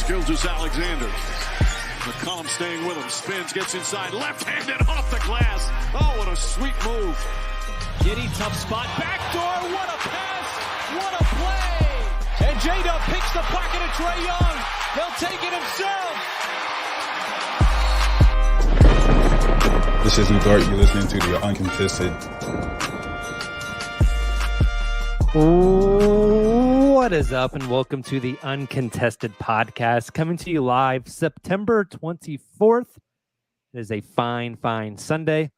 Alexander. McCollum staying with him. Spins, gets inside. Left-handed off the glass. Oh, what a sweet move. Giddy, tough spot. Backdoor. What a pass. What a play. And J-Dub picks the pocket of Trae Young. He'll take it himself. This is Ugart. You're listening to the Uncontested. What is up, and welcome to the Uncontested Podcast, coming to you live September 24th. It is a fine Sunday.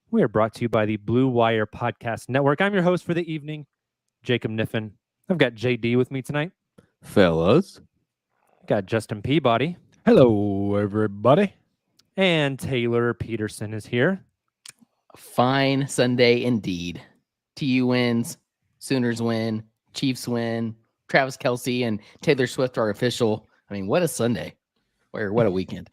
We are brought to you by the Blue Wire Podcast Network. I'm your host for the evening, Jacob Niffen. I've got JD with me tonight. Fellas. Got Justin Peabody. Hello, everybody. And Tayler Peterson is here. A fine Sunday indeed. TU wins, Sooners win, Chiefs win, Travis Kelce and Taylor Swift are official. I mean, what a Sunday. Or what a weekend.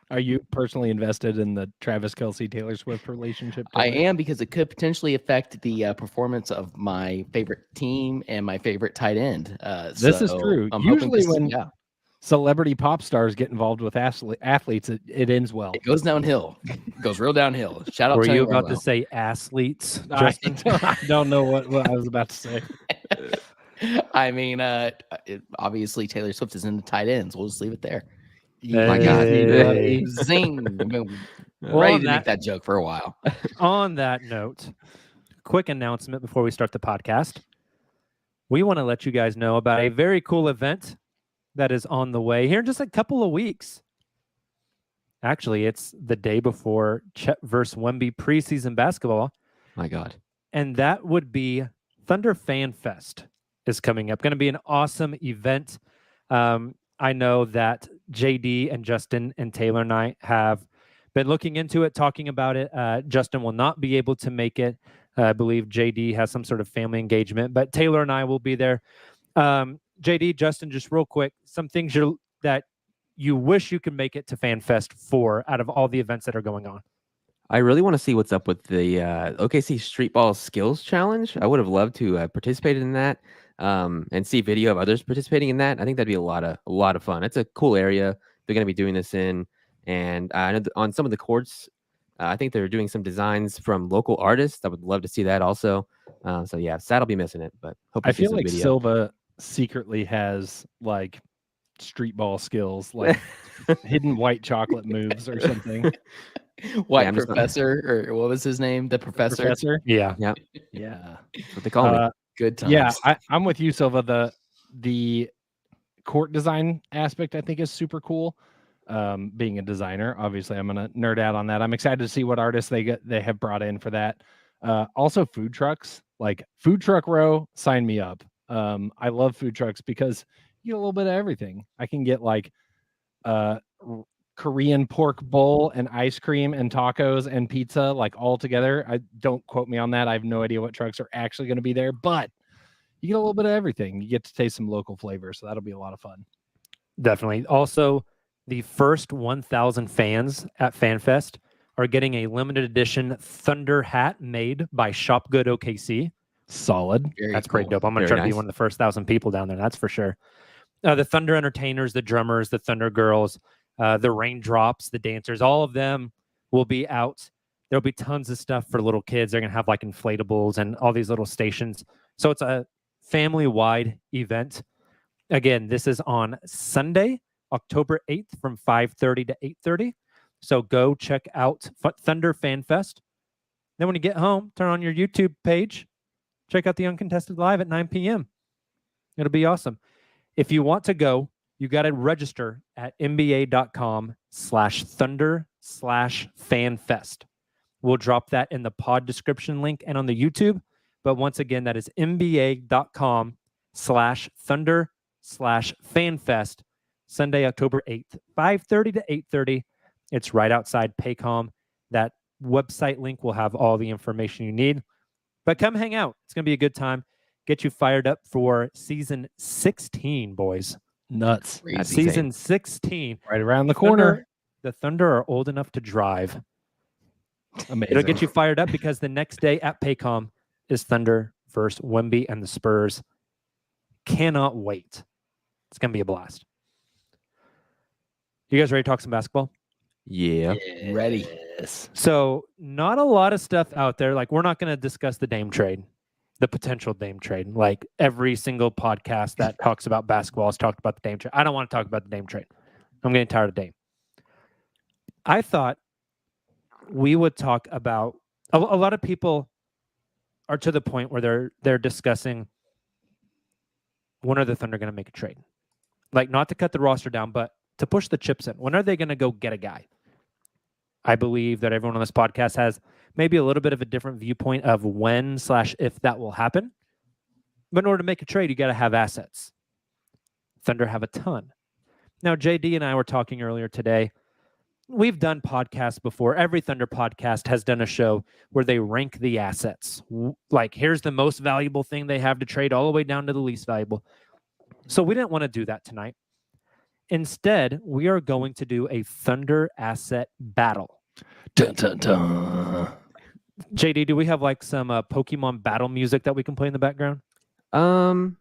Are you personally invested in the Travis Kelce Taylor Swift relationship? I am, because it could potentially affect the performance of my favorite team and my favorite tight end. This is true. I'm Usually hoping when celebrity pop stars get involved with athletes, it ends well. It goes downhill. It goes real downhill. Shout out Were to you about to say athletes, Justin? I don't know what I was about to say. I mean, obviously Taylor Swift is in the tight ends. We'll just leave it there. My God. Zing. I've been Well, ready to make that joke for a while. On that note, quick announcement before we start the podcast. We want to let you guys know about a very cool event that is on the way here in just a couple of weeks. Actually, it's the day before Chet versus Wemby preseason basketball. My God. And that would be Thunder Fan Fest is coming up. Going to be an awesome event. I know that JD and Justin and Taylor and I have been looking into it, talking about it. Justin will not be able to make it. I believe JD has some sort of family engagement, but Taylor and I will be there. JD, Justin, just real quick, some things that you wish you could make it to Fan Fest for out of all the events that are going on. I really want to see what's up with the OKC Street Ball Skills Challenge. I would have loved to participate in that and see video of others participating in that. I think that'd be a lot of fun. It's a cool area they're going to be doing this in, and I know on some of the courts, I think they're doing some designs from local artists. I would love to see that also. So yeah, sad I'll be missing it, but hope I feel like Silva secretly has like street ball skills, like hidden white chocolate moves or something. White Professor, or what was his name? The Professor? Yeah. That's what they call me. Good times. Yeah, I'm with you, Silva. The court design aspect I think is super cool. Being a designer, obviously I'm gonna nerd out on that. I'm excited to see what artists they have brought in for that. Also food trucks, like food truck row, sign me up. I love food trucks because you get a little bit of everything. I can get like Korean pork bowl and ice cream and tacos and pizza, like all together. I don't quote me on that. I have no idea what trucks are actually going to be there, but you get a little bit of everything. You get to taste some local flavors, so that'll be a lot of fun. Definitely. Also, the first 1,000 fans at FanFest are getting a limited edition Thunder hat made by Shopgood OKC. Solid. That's pretty dope. I'm going to try to be one of the first 1,000 people down there. That's for sure. The Thunder entertainers, the drummers, the Thunder girls, the raindrops, the dancers, all of them will be out. There'll be tons of stuff for little kids. They're going to have like inflatables and all these little stations. So it's a family-wide event. Again, this is on Sunday, October 8th from 5:30 to 8:30. So go check out Thunder Fan Fest. Then when you get home, turn on your YouTube page. Check out the Uncontested Live at 9 p.m. It'll be awesome. If you want to go, you got to register at nba.com/thunder/fanfest. We'll drop that in the pod description link and on the YouTube. But once again, that is nba.com/thunder/fanfest, Sunday, October 8th, 5:30 to 8:30. It's right outside Paycom. That website link will have all the information you need. But come hang out. It's going to be a good time. Get you fired up for season 16, boys. Nuts. Season 16. Right around the corner. The Thunder are old enough to drive. Amazing. It'll get you fired up because the next day at Paycom is Thunder versus Wemby and the Spurs. Cannot wait. It's going to be a blast. You guys ready to talk some basketball? Yeah. Ready. So not a lot of stuff out there. Like, we're not going to discuss the Dame trade, the potential Dame trade. Like, every single podcast that talks about basketball has talked about the Dame trade. I don't want to talk about the Dame trade. I'm getting tired of Dame. I thought we would talk about a lot of people are to the point where they're discussing when are the Thunder going to make a trade? Like, not to cut the roster down, but to push the chips in. When are they going to go get a guy? I believe that everyone on this podcast has maybe a little bit of a different viewpoint of when/if that will happen. But in order to make a trade, you got to have assets. Thunder have a ton. Now, JD and I were talking earlier today. We've done podcasts before. Every Thunder podcast has done a show where they rank the assets. Like, here's the most valuable thing they have to trade all the way down to the least valuable. So we didn't want to do that tonight. Instead, we are going to do a Thunder asset battle. Dun, dun, dun. JD, do we have like some Pokemon battle music that we can play in the background? Really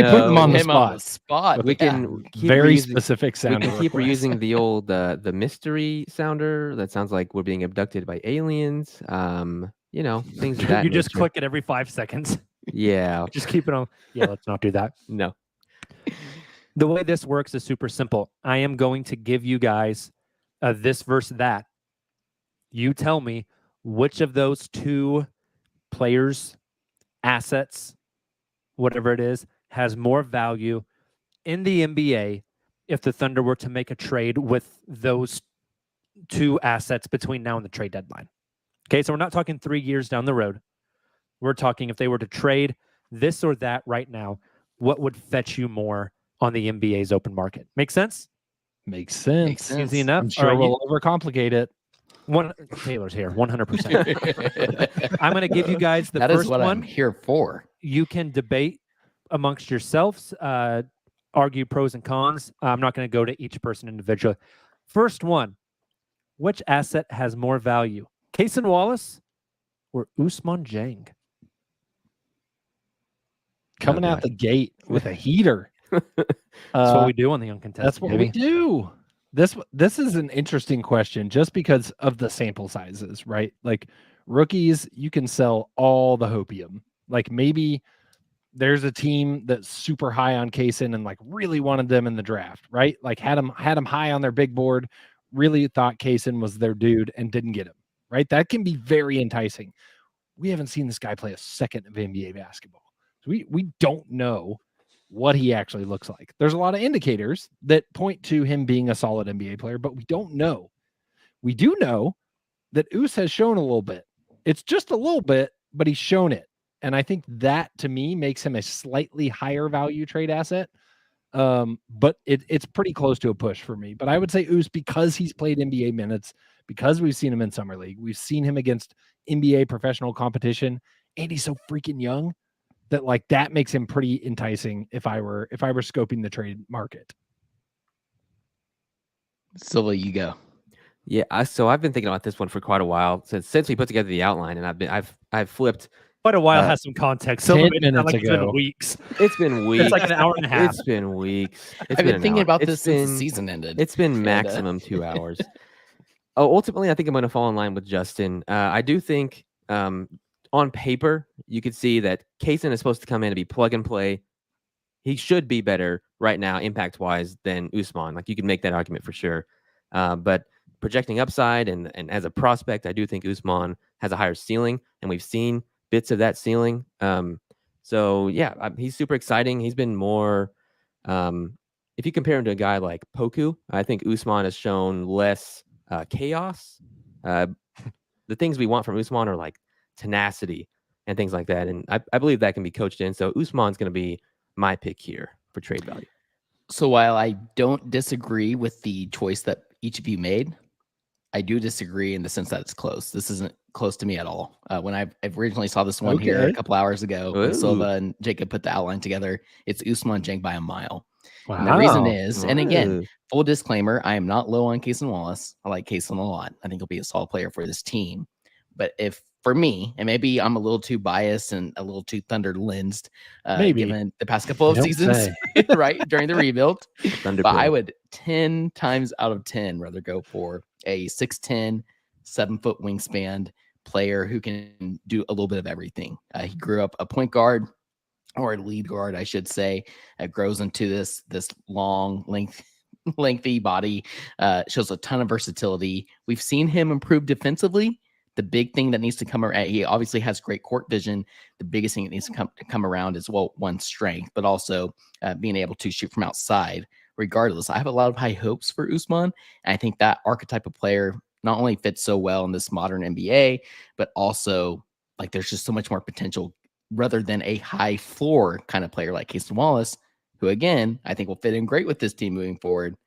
No. put them on the Him on the spot. spot. We Yeah. can keep Very reusing- specific We sound. can keep reusing the old the mystery sounder that sounds like we're being abducted by aliens. You know, things of that You just nature. click it every 5 seconds. Yeah. Just keep it on. Yeah, let's not do that. No. The way this works is super simple. I am going to give you guys this versus that. You tell me which of those two players, assets, whatever it is, has more value in the NBA if the Thunder were to make a trade with those two assets between now and the trade deadline. Okay, so we're not talking 3 years down the road. We're talking if they were to trade this or that right now, what would fetch you more on the NBA's open market? Make sense? Makes sense. Makes sense. Easy enough. I'm sure All right, we'll overcomplicate it. Taylor's here, 100%. I'm going to give you guys the That first is what one. I'm here for. You can debate amongst yourselves, argue pros and cons. I'm not going to go to each person individually. First one, which asset has more value? Cason Wallace or Ousmane Dieng? Coming out the gate with a heater. That's what we do on the Uncontested. That's what baby. we do. This is an interesting question just because of the sample sizes, right? Like rookies, you can sell all the Hopium. Like maybe there's a team that's super high on Cason and like really wanted them in the draft, right? Like had them high on their big board, really thought Cason was their dude and didn't get him, right? That can be very enticing. We haven't seen this guy play a second of NBA basketball. So we don't know what he actually looks like. There's a lot of indicators that point to him being a solid NBA player, but we don't know. We do know that Ous has shown a little bit. It's just a little bit, but he's shown it. And I think that to me makes him a slightly higher value trade asset. But it's pretty close to a push for me. But I would say Ous, because he's played NBA minutes, because we've seen him in Summer League, we've seen him against NBA professional competition, and he's so freaking young that like that makes him pretty enticing if I were scoping the trade market. Silva, you go. Yeah. So I've been thinking about this one for quite a while since we put together the outline, and I've flipped. Quite a while has some context. 10 Some of it minutes like it's been ago. weeks. It's been weeks. It's like an hour and a half. It's been weeks. I've been thinking about this since the been- season ended. It's been Kinda. maximum 2 hours. Ultimately, I think I'm going to fall in line with Justin. I do think on paper, you could see that Cason is supposed to come in and be plug and play. He should be better right now, impact-wise, than Ousmane. Like, you could make that argument for sure. But projecting upside and as a prospect, I do think Ousmane has a higher ceiling, and we've seen bits of that ceiling. So, yeah, he's super exciting. He's been more... if you compare him to a guy like Poku, I think Ousmane has shown less chaos. The things we want from Ousmane are like tenacity and things like that. And I believe that can be coached in. So Ousmane's going to be my pick here for trade value. So while I don't disagree with the choice that each of you made, I do disagree in the sense that it's close. This isn't close to me at all. When I originally saw this one here Okay. a couple hours ago, when Ooh. Silva and Jacob put the outline together, it's Ousmane Dieng by a mile. Wow. And the reason is, and again, Ooh. full disclaimer, I am not low on Cason Wallace. I like Cason a lot. I think he'll be a solid player for this team. But if for me, and maybe I'm a little too biased and a little too Thunder lensed, Maybe. given the past couple of Don't seasons, say. right, during the rebuild. Thunder But I Bill. would 10 times out of 10 rather go for a 6'10", 7-foot wingspan player who can do a little bit of everything. He grew up a point guard, or a lead guard, I should say. Grows into this long, lengthy body. Shows a ton of versatility. We've seen him improve defensively. The big thing that needs to come around, he obviously has great court vision. The biggest thing that needs to come around is, well, one, strength, but also being able to shoot from outside. Regardless, I have a lot of high hopes for Ousmane. And I think that archetype of player not only fits so well in this modern NBA, but also like there's just so much more potential rather than a high floor kind of player like Cason Wallace, who again, I think will fit in great with this team moving forward.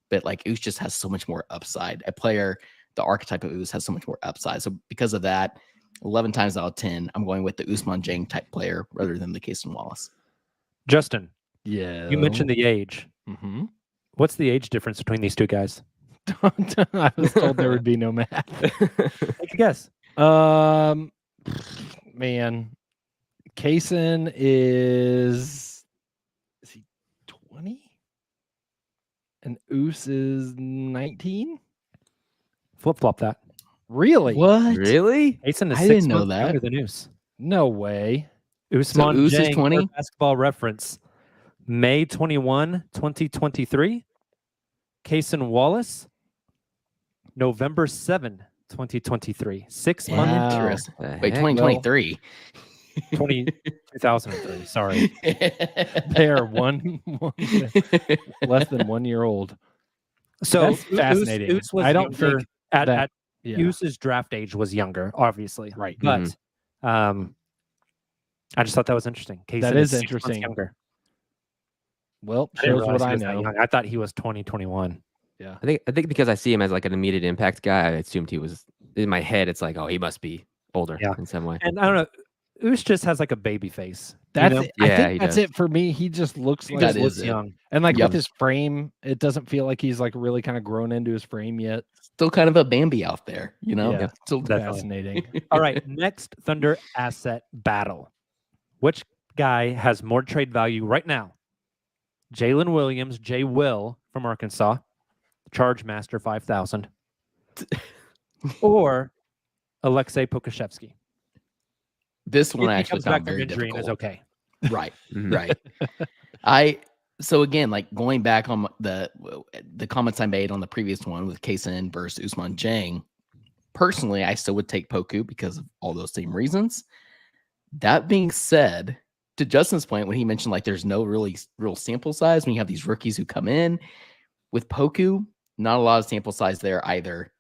But like Ous just has so much more upside. A player, the archetype of Ous has so much more upside. So because of that, 11 times out of 10, I'm going with the Ousmane Dieng type player rather than the Cason Wallace. Justin, Yeah. you mentioned the age. Mm-hmm. What's the age difference between these two guys? I was told there would be no math. Take a guess. Man, Cason is he 20? And Oos is 19? Flip flop that. Really? What? Really? Cason is I 6 didn't know months that. younger than Oos. No way. Ousmane Ous is Dieng, 20? for Basketball Reference, May 21, 2023. Cason Wallace, November 7, 2023. 6 months. Wow. Interesting. The Wait, heck? 2023. 2003. Sorry. They are one less than 1 year old. So That's fascinating. Ous was I don't younger think at that- Yeah. Ous's draft age was younger, obviously. Right. But I just thought that was interesting. Cason That is 6 months interesting. younger. Well, I didn't shows realize what he I was that know. young. I thought he was 2021. Yeah. I think because I see him as like an immediate impact guy, I assumed he was in my head. It's like, oh, he must be older Yeah. in some way. And I don't know. Us just has like a baby face. That's know? it. I Yeah, he think that's does. it for me. He just looks He like just That looks is it. young. and like Yep. with his frame, it doesn't feel like he's like really kind of grown into his frame yet. Still kind of a Bambi out there, you know? Yeah. Still Definitely. Fascinating. All right. Next Thunder asset battle. Which guy has more trade value right now? Jalen Williams, J. Will from Arkansas, Charge Master 5000, or Alexei Pokashevsky. This one If he actually comes back found from very injury and is difficult. okay. Right, Mhm. right. So again, like going back on the comments I made on the previous one with Cason versus Ousmane Dieng, personally, I still would take Poku because of all those same reasons. That being said, to Justin's point, when he mentioned like there's no real sample size when you have these rookies who come in with Poku, not a lot of sample size there either.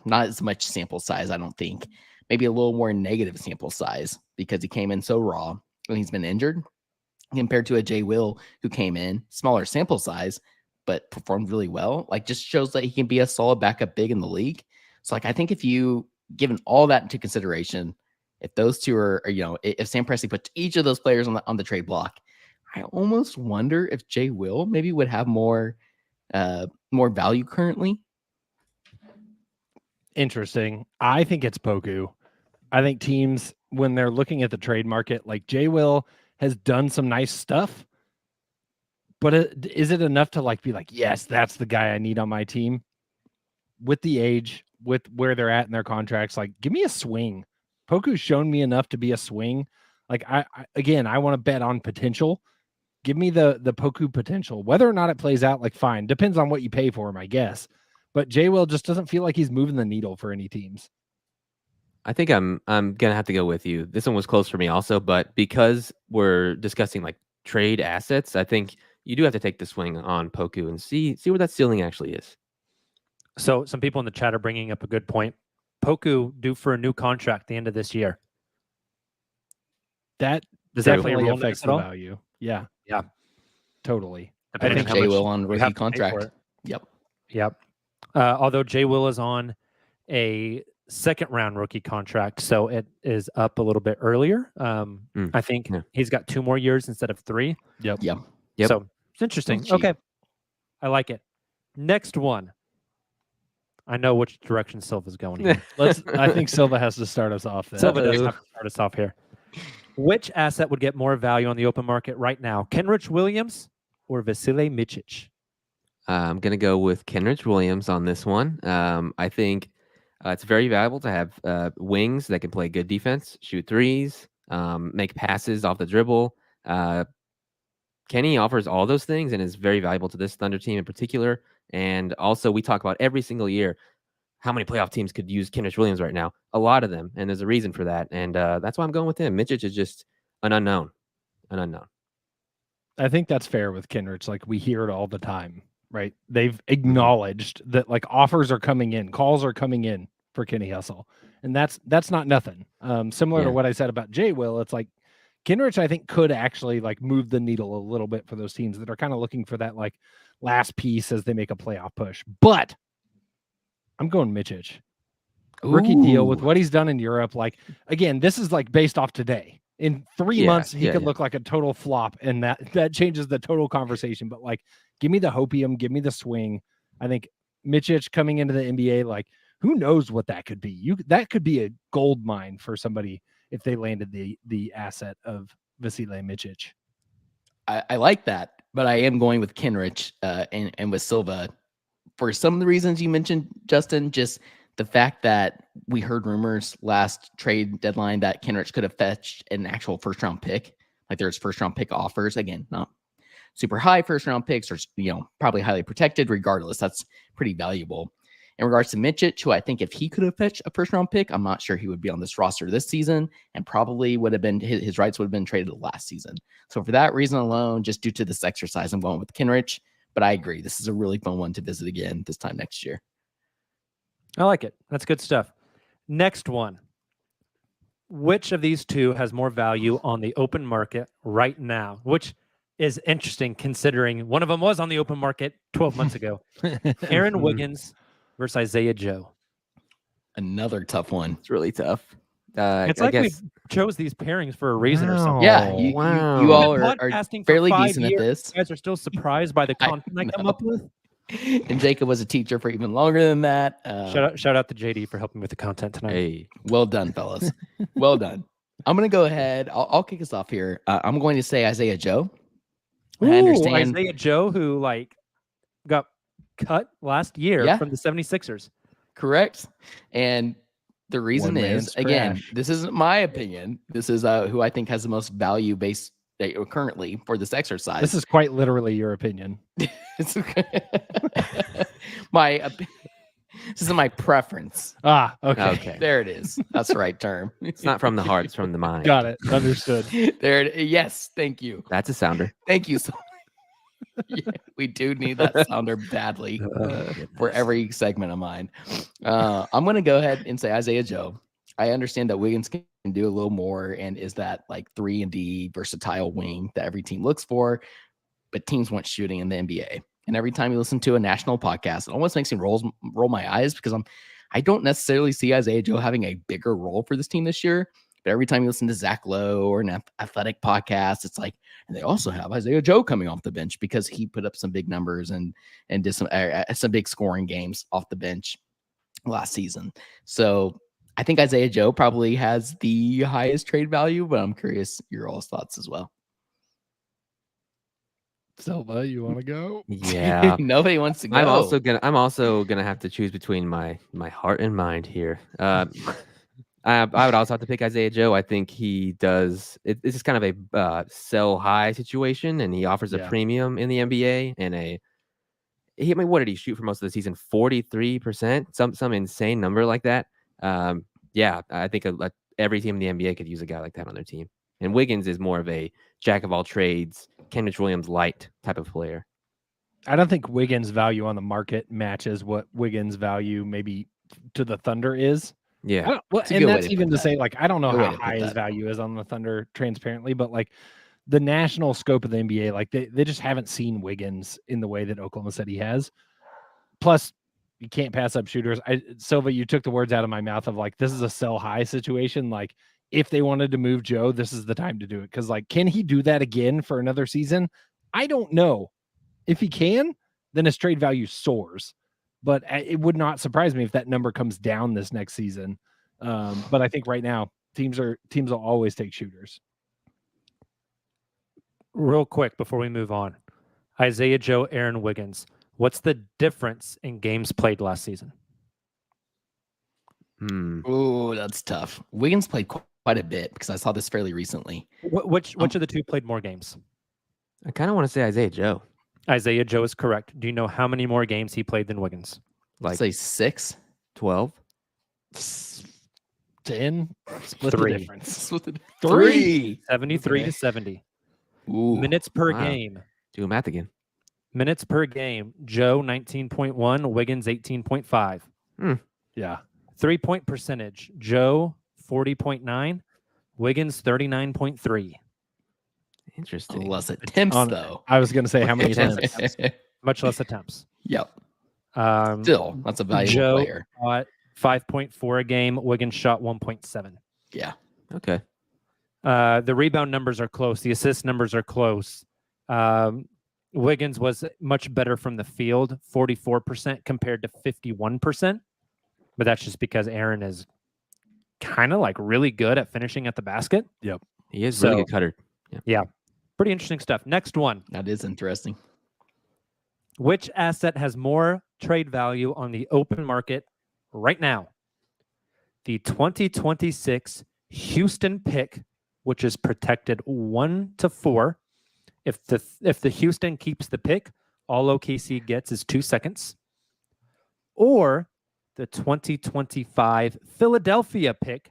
Not as much sample size, I don't think. Maybe a little more negative sample size because he came in so raw when he's been injured compared to a J. Will who came in smaller sample size but performed really well. Like just shows that he can be a solid backup big in the league. So like I think if you given all that into consideration, if those two are if Sam Presti puts each of those players on the trade block, I almost wonder if J. Will maybe would have more value currently. Interesting. I think it's Poku. I think teams, when they're looking at the trade market, like J. Will has done some nice stuff, but is it enough to like be like, yes, that's the guy I need on my team? With the age, with where they're at in their contracts, like give me a swing. Poku's shown me enough to be a swing. Like I want to bet on potential. Give me the Poku potential. Whether or not it plays out, like fine, depends on what you pay for him, I guess. But J. Will just doesn't feel like he's moving the needle for any teams. I think I'm gonna have to go with you. This one was close for me also, but because we're discussing like trade assets, I think you do have to take the swing on Poku and see where that ceiling actually is. So some people in the chat are bringing up a good point. Poku due for a new contract at the end of this year. That Does that play a definitely role in affects this at the all? value. Yeah. Yeah. Totally. I Depending think on how J. much Will on you rookie have to pay for contract. it. Yep. Yep. Although J. Will is on a second round rookie contract, so it is up a little bit earlier. I think he's got 2 more years instead of 3. Yep. Yep. So it's interesting. Cheap. Okay. I like it. Next one. I know which direction Silva's going here. I think Silva has to start us off. Then. Silva does have to start us off here. Which asset would get more value on the open market right now? Kenrich Williams or Vasilije Micic? I'm going to go with Kenrich Williams on this one. I think it's very valuable to have wings that can play good defense, shoot threes, make passes off the dribble. Kenny offers all those things and is very valuable to this Thunder team in particular. And also, we talk about every single year how many playoff teams could use Kenrich Williams right now. A lot of them, and there's a reason for that. And that's why I'm going with him. Micic is just an unknown. I think that's fair with Kenrich. Like, we hear it all the time, right? They've acknowledged that like offers are coming in, calls are coming in for Kenny Hustle, and that's not nothing. Similar to what I said about Jay Will, it's like Kenrich, I think, could actually like move the needle a little bit for those teams that are kind of looking for that like last piece as they make a playoff push. But I'm going Micic. Rookie deal with what he's done in Europe. Like, again, this is like based off today. In 3 months, he could look like a total flop, and that changes the total conversation. But like, give me the Hopium, give me the swing. I think Micic coming into the NBA, like, who knows what that could be? That could be a gold mine for somebody if they landed the asset of Vasilije Micic. I like that, but I am going with Kenrich and with Silva for some of the reasons you mentioned, Justin. Just the fact that we heard rumors last trade deadline that Kenrich could have fetched an actual first-round pick. Like, there's first-round pick offers. Again, not super high first-round picks, or probably highly protected. Regardless, that's pretty valuable. In regards to Micic, who I think if he could have fetched a first-round pick, I'm not sure he would be on this roster this season, and probably would have been his rights would have been traded last season. So for that reason alone, just due to this exercise, I'm going with Kenrich. But I agree, this is a really fun one to visit again this time next year. I like it. That's good stuff. Next one. Which of these two has more value on the open market right now? Which is interesting considering one of them was on the open market 12 months ago. Aaron Wiggins versus Isaiah Joe. Another tough one. It's really tough. It's like we chose these pairings for a reason or something. Yeah, you all are fairly decent at this. You guys are still surprised by the content I come up with. And Jacob was a teacher for even longer than that. Shout out to JD for helping me with the content tonight. Hey, well done, fellas. Well done. I'm going to go ahead. I'll kick us off here. I'm going to say Isaiah Joe. Ooh, I understand Isaiah Joe, who got cut last year from the 76ers. Correct. And the reason is, again, this isn't my opinion. This is who I think has the most value based currently for this exercise. This is quite literally your opinion. It's okay. This is my preference. Okay. There it is. That's the right term. it's not from the heart, it's from the mind. Got it. Understood. Yes, thank you. That's a sounder. Thank you so much. Yeah, we do need that sounder badly for every segment of mine. I'm going to go ahead and say Isaiah Joe. I understand that Wiggins can do a little more and is that like 3-and-D versatile wing that every team looks for, but teams want shooting in the NBA. And every time you listen to a national podcast, it almost makes me roll my eyes because I don't necessarily see Isaiah Joe having a bigger role for this team this year. But every time you listen to Zach Lowe or an athletic podcast, it's like, and they also have Isaiah Joe coming off the bench because he put up some big numbers and did some big scoring games off the bench last season. So I think Isaiah Joe probably has the highest trade value, but I'm curious your all's thoughts as well. Silva, you want to go? Yeah. Nobody wants to go. I'm also gonna have to choose between my heart and mind here. I would also have to pick Isaiah Joe. I think he does. This is kind of a sell high situation, and he offers a premium in the NBA. And what did he shoot for most of the season? 43%, some insane number like that. I think every team in the NBA could use a guy like that on their team. And Wiggins is more of a jack of all trades, Kenrich Williams light type of player. I don't think Wiggins' value on the market matches what Wiggins' value maybe to the Thunder is. Yeah. And that's even to say, like, I don't know how high his value is on the Thunder transparently, but like the national scope of the NBA, like they just haven't seen Wiggins in the way that Oklahoma City has. Plus, you can't pass up shooters. Silva, you took the words out of my mouth of like, this is a sell high situation. Like, if they wanted to move Joe, this is the time to do it. Because, like, can he do that again for another season? I don't know. If he can, then his trade value soars. but it would not surprise me if that number comes down this next season. But I think right now teams will always take shooters. Real quick before we move on, Isaiah Joe, Aaron Wiggins. What's the difference in games played last season? Oh, that's tough. Wiggins played quite a bit because I saw this fairly recently. Which of the two played more games? I kind of want to say Isaiah Joe. Isaiah Joe is correct. Do you know how many more games he played than Wiggins? Like say 6, 12, 10. Split 3. the difference. 3. 73 Okay. to 70. Ooh. Minutes per Wow. game. Do math again. Minutes per game. Joe 19.1, Wiggins 18.5. Yeah. 3-point percentage. Joe 40.9, Wiggins 39.3. Interesting. Less attempts though. I was going to say how many Attempts. attempts. Much less attempts. Yep. Still, that's a valuable Joe player. shot 5.4 a game. Wiggins shot 1.7. Yeah. Okay. The rebound numbers are close. The assist numbers are close. Wiggins was much better from the field, 44% compared to 51%. But that's just because Aaron is kind of like really good at finishing at the basket. Yep. He is really good cutter. Yeah. Pretty interesting stuff. Next one. That is interesting. Which asset has more trade value on the open market right now? The 2026 Houston pick, which is protected 1 to 4. If the Houston keeps the pick, all OKC gets is 2 seconds. Or the 2025 Philadelphia pick,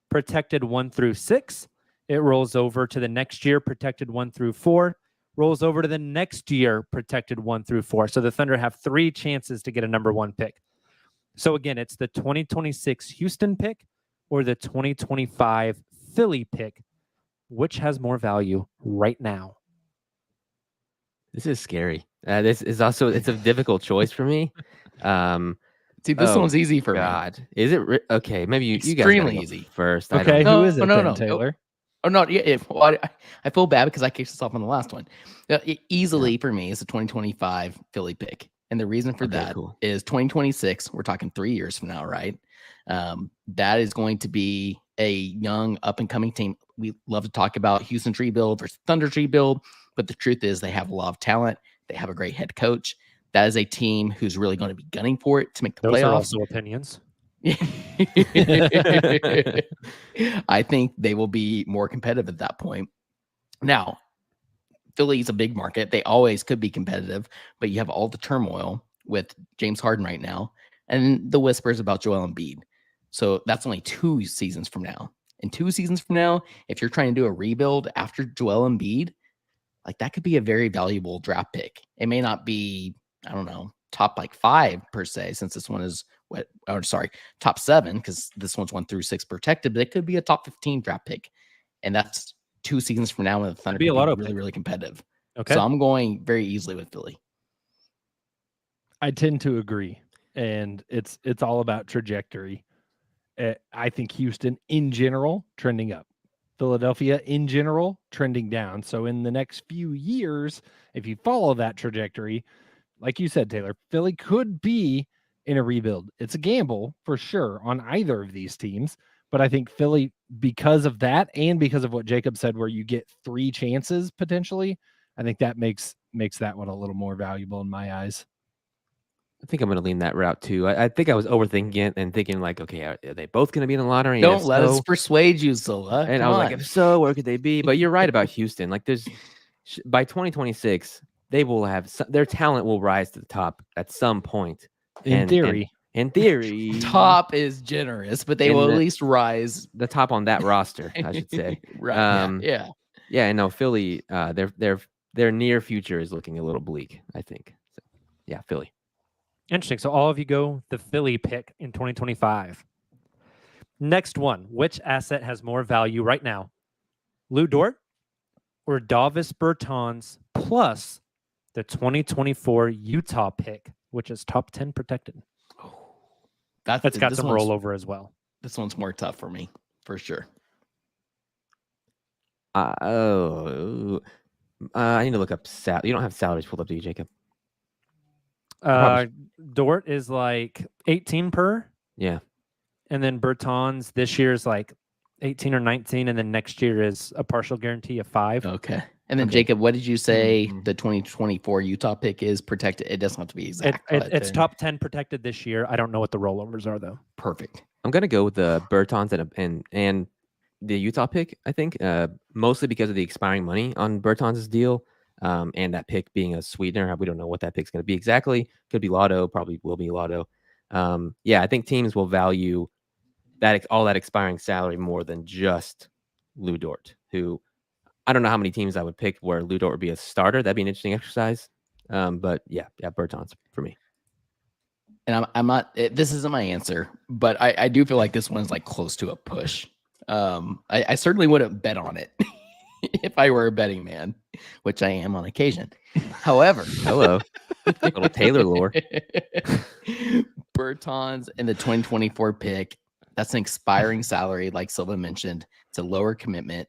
protected 1 through 6. It rolls over to the next year, protected 1 through 4. Rolls over to the next year, protected 1 through 4. So the Thunder have 3 chances to get a number 1 pick. So again, it's the 2026 Houston pick or the 2025 Philly pick. Which has more value right now? This is scary. This is also, it's a difficult choice for me. See, this one's easy for me. God. Is it? Okay, maybe you guys Extremely gotta go easy. first. Okay, know. who is it No, then, no. Taylor? Oh no, yeah. Well, I feel bad because I kicked us off on the last one. Easily for me is the 2025 Philly pick, and the reason for that is 2026. We're talking 3 years from now, right? That is going to be a young, up and coming team. We love to talk about Houston's rebuild versus Thunder's rebuild, but the truth is they have a lot of talent. They have a great head coach. That is a team who's really going to be gunning for it to make the Those playoffs. are also opinions. I think they will be more competitive at that point. Now, Philly's a big market. They always could be competitive, but you have all the turmoil with James Harden right now and the whispers about Joel Embiid. So that's only 2 seasons from now. And 2 seasons from now, if you're trying to do a rebuild after Joel Embiid, like that could be a very valuable draft pick. It may not be, I don't know, top like 5 per se, since this one is top 7, because this one's 1 through 6 protected, but it could be a top 15 draft pick. And that's 2 seasons from now when the Thunder be a lot of really, really competitive. Okay. So I'm going very easily with Philly. I tend to agree. And it's all about trajectory. I think Houston in general trending up. Philadelphia in general trending down. So in the next few years, if you follow that trajectory, like you said, Taylor, Philly could be in a rebuild. It's a gamble for sure on either of these teams, but I think Philly, because of that and because of what Jacob said, where you get 3 chances potentially, I think that makes that one a little more valuable in my eyes. I think I'm going to lean that route too. I think I was overthinking it and thinking like, okay, are they both going to be in the lottery? Don't let us persuade you, Zola. And I was like, if so, where could they be? But you're right about Houston. Like by 2026, they will have their talent will rise to the top at some point. In theory, top is generous, but they will at least rise the top on that roster, I should say. Right. Yeah. I know Philly. Their near future is looking a little bleak, I think. So, yeah, Philly. Interesting. So all of you go the Philly pick in 2025. Next one. Which asset has more value right now? Lou Dort or Davis Bertans plus the 2024 Utah pick, which is top 10 protected? That's got some rollover as well. This one's more tough for me, for sure. I need to look up You don't have salaries pulled up, do you, Jacob? Dort is like 18 per. Yeah. And then Bertans this year is like 18 or 19, and then next year is a partial guarantee of 5. Okay. And then Jacob, what did you say the 2024 Utah pick is protected? It doesn't have to be exact. It's top 10 protected this year. I don't know what the rollovers are though. Perfect. I'm gonna go with the Bertans and the Utah pick. I think mostly because of the expiring money on Bertans' deal, and that pick being a sweetener. We don't know what that pick's gonna be exactly. Could be Lotto. Probably will be Lotto. Yeah, I think teams will value that all that expiring salary more than just Lou Dort, who I don't know how many teams I would pick where Lou Dort would be a starter. That'd be an interesting exercise. But yeah, Bertans for me. And I'm not. This isn't my answer, but I do feel like this one's like close to a push. I certainly wouldn't bet on it if I were a betting man, which I am on occasion. However, hello, little Tayler lore. Bertans in the 2024 pick. That's an expiring salary, like Silva mentioned. It's a lower commitment.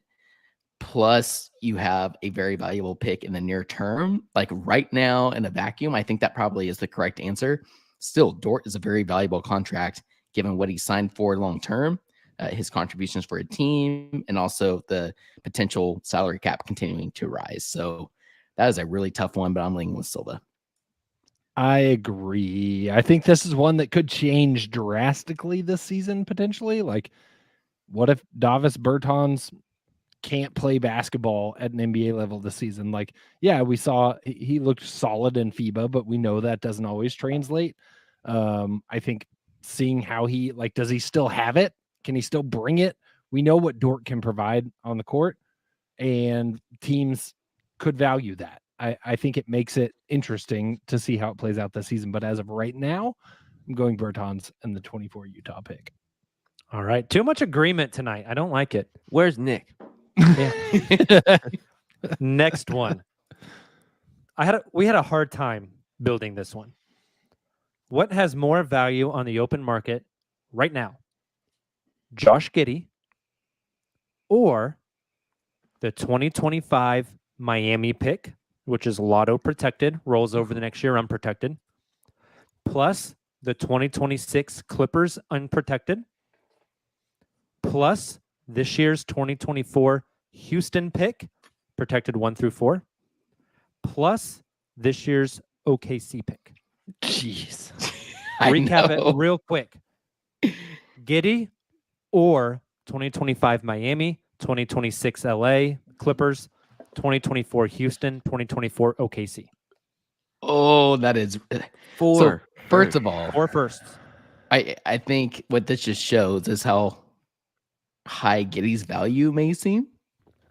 Plus, you have a very valuable pick in the near term. Like right now in a vacuum, I think that probably is the correct answer. Still, Dort is a very valuable contract given what he signed for long term, his contributions for a team, and also the potential salary cap continuing to rise. So that is a really tough one, but I'm leaning with Silva. I agree. I think this is one that could change drastically this season, potentially. Like, what if Davis Bertans can't play basketball at an NBA level this season? Like, yeah, we saw he looked solid in FIBA, but we know that doesn't always translate. I think seeing how does he still have it? Can he still bring it? We know what Dort can provide on the court, and teams could value that. I think it makes it interesting to see how it plays out this season. But as of right now, I'm going Bertans and the 24 Utah pick. All right. Too much agreement tonight. I don't like it. Where's Nick? Yeah. Next one. We had a hard time building this one. What has more value on the open market right now? Josh Giddey or the 2025 Miami pick, which is lotto protected, rolls over the next year unprotected, plus the 2026 Clippers unprotected, plus this year's 2024 Houston pick, protected 1 through 4, plus this year's OKC pick. Jeez. Recap it real quick. Giddey or 2025 Miami, 2026 LA Clippers, 2024 Houston, 2024 OKC. Oh, that is 4. So, first of all, 4 firsts. I think what this just shows is how high Giddey's value may seem.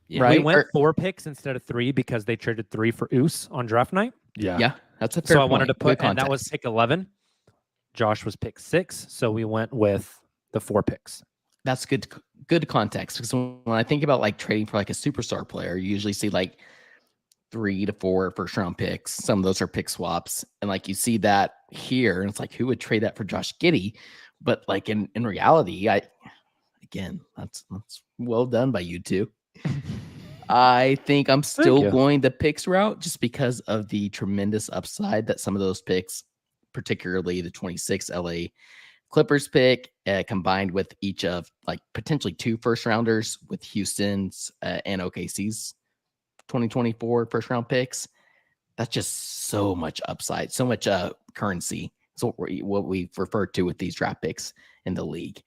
Yeah. Right? We went 4 picks instead of 3 because they traded 3 for Ouse on draft night. Yeah, that's a fair So I point. wanted to put, Good and that was pick 11. Josh was pick 6, so we went with the 4 picks. That's good context, because when I think about like trading for like a superstar player, you usually see like 3 to 4 first round picks. Some of those are pick swaps, and like you see that here, and it's like, who would trade that for Josh Giddey? But like in reality, that's well done by you two. I think I'm still going the picks route just because of the tremendous upside that some of those picks, particularly the 26 LA Clippers pick, combined with each of like potentially 2 first rounders with Houston's and OKC's 2024 first round picks. That's just so much upside, so much currency. So what we refer to with these draft picks in the league.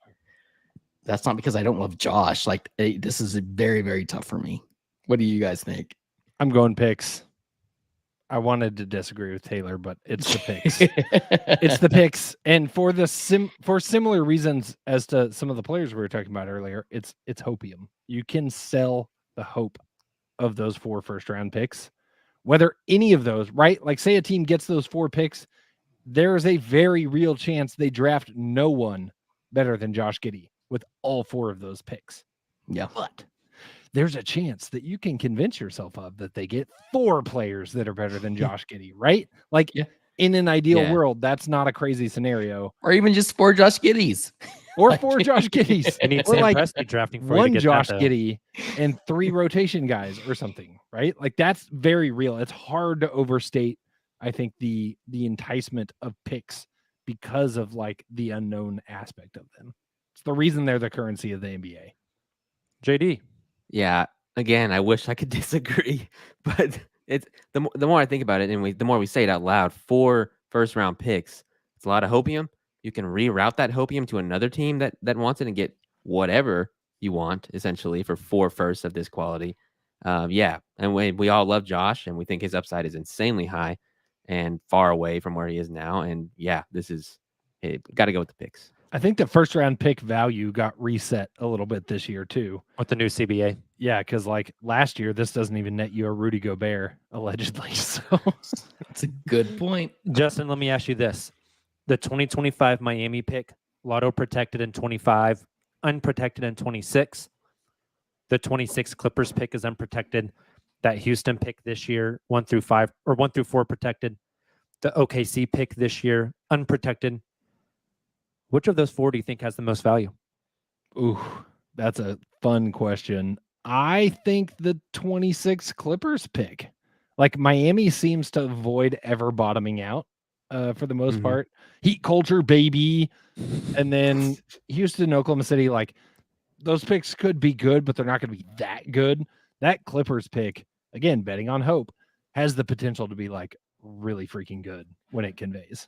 That's not because I don't love Josh. Like, this is very, very tough for me. What do you guys think? I'm going picks. I wanted to disagree with Tayler, but it's the picks. It's the picks, and for similar reasons as to some of the players we were talking about earlier, it's Hopium. You can sell the hope of those 4 first round picks, whether any of those, right? Like, say a team gets those 4 picks, there is a very real chance they draft no one better than Josh Giddey with all 4 of those picks. Yeah, but there's a chance that you can convince yourself of that they get 4 players that are better than Josh Giddey, right? Like, in an ideal world, that's not a crazy scenario. Or even just 4 Josh Giddeys. Or 4 Josh Giddeys. And it's like drafting for 1 Josh Giddey and 3 rotation guys or something, right? Like, that's very real. It's hard to overstate I think the enticement of picks because of like the unknown aspect of them. It's the reason they're the currency of the NBA. JD. Yeah. Again, I wish I could disagree, but it's the more I think about it, and the more we say it out loud, 4 first-round picks. It's a lot of Hopium. You can reroute that Hopium to another team that wants it and get whatever you want, essentially, for 4 firsts of this quality. Yeah, and we all love Josh, and we think his upside is insanely high and far away from where he is now. And yeah, got to go with the picks. I think the first round pick value got reset a little bit this year too with the new CBA. Yeah, because like last year, this doesn't even net you a Rudy Gobert allegedly. So that's a good point. Justin, let me ask you this: the 2025 Miami pick, lotto protected in 25, unprotected in 26. The 26 Clippers pick is unprotected. That Houston pick this year, 1 through 5 or 1 through 4 protected. The OKC pick this year, unprotected. Which of those 4 do you think has the most value? Ooh, that's a fun question. I think the 26 Clippers pick. Like Miami seems to avoid ever bottoming out for the most part. Heat culture, baby. And then Houston, Oklahoma City, like those picks could be good, but they're not going to be that good. That Clippers pick, again, betting on hope, has the potential to be like really freaking good when it conveys.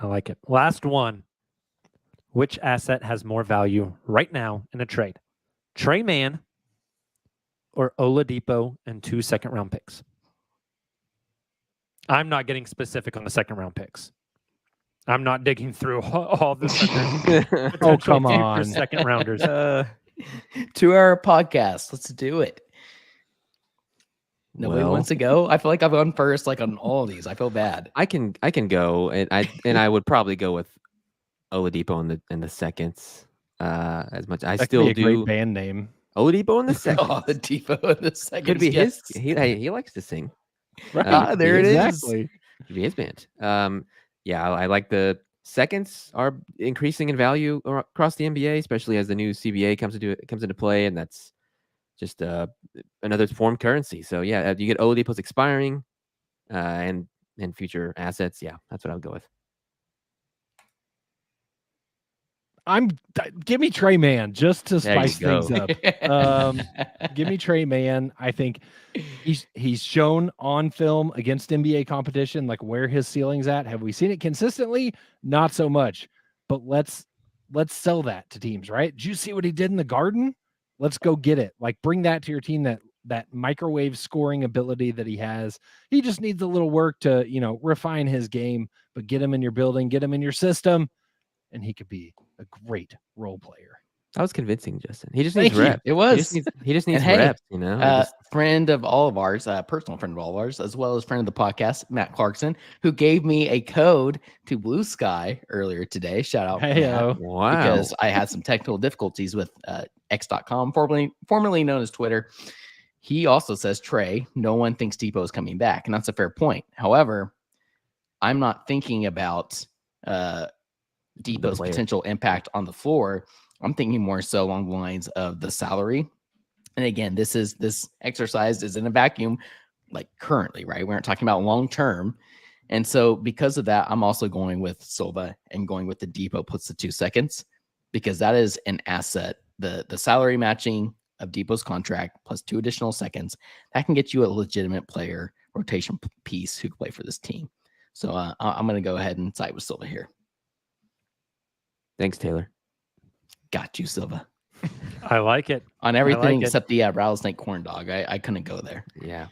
I like it. Last one. Which asset has more value right now in a trade? Trey Mann or Oladipo and 2 second-round picks? I'm not getting specific on the second-round picks. I'm not digging through all the oh, come on. second-rounders. 2-hour podcast. Let's do it. Nobody wants to go. I feel like I've gone first, like on all of these. I feel bad. I can go, and I would probably go with Oladipo in the seconds. As much I that still could be a do. Great band name. Oladipo in the seconds. Oladipo in the seconds. Could be yes. He likes to sing. Right. There it exactly. is. Could be his band. Yeah, I like the seconds are increasing in value across the NBA, especially as the new CBA comes into play, and that's just another form currency. So yeah, you get Oladipo's expiring, and future assets. Yeah, that's what I would go with. Give me Trey Mann just to spice things up. Give me Trey Mann. I think he's shown on film against NBA competition like where his ceiling's at. Have we seen it consistently? Not so much. But let's sell that to teams, right? Did you see what he did in the Garden? Let's go get it. Like bring that to your team, that microwave scoring ability that he has. He just needs a little work to, refine his game, but get him in your building, get him in your system, and he could be a great role player. That was convincing, Justin. He just needs reps. It was. He just needs reps, Friend of all of ours, personal friend of all of ours, as well as friend of the podcast, Matt Clarkson, who gave me a code to Blue Sky earlier today. Shout out. Matt, wow. Because I had some technical difficulties with X.com, formerly known as Twitter. He also says, Trey, no one thinks Depot is coming back. And that's a fair point. However, I'm not thinking about Depot's potential impact on the floor. I'm thinking more so along the lines of the salary. And again, this exercise is in a vacuum, like currently, right? We aren't talking about long term. And so because of that, I'm also going with Silva and going with the Depot puts the 2 seconds, because that is an asset. The salary matching of Depot's contract plus 2 additional seconds, that can get you a legitimate player rotation piece who can play for this team. So I'm going to go ahead and side with Silva here. Thanks, Taylor. Got you, Silva. I like it. On everything except the rattlesnake corn dog. I couldn't go there. Yeah,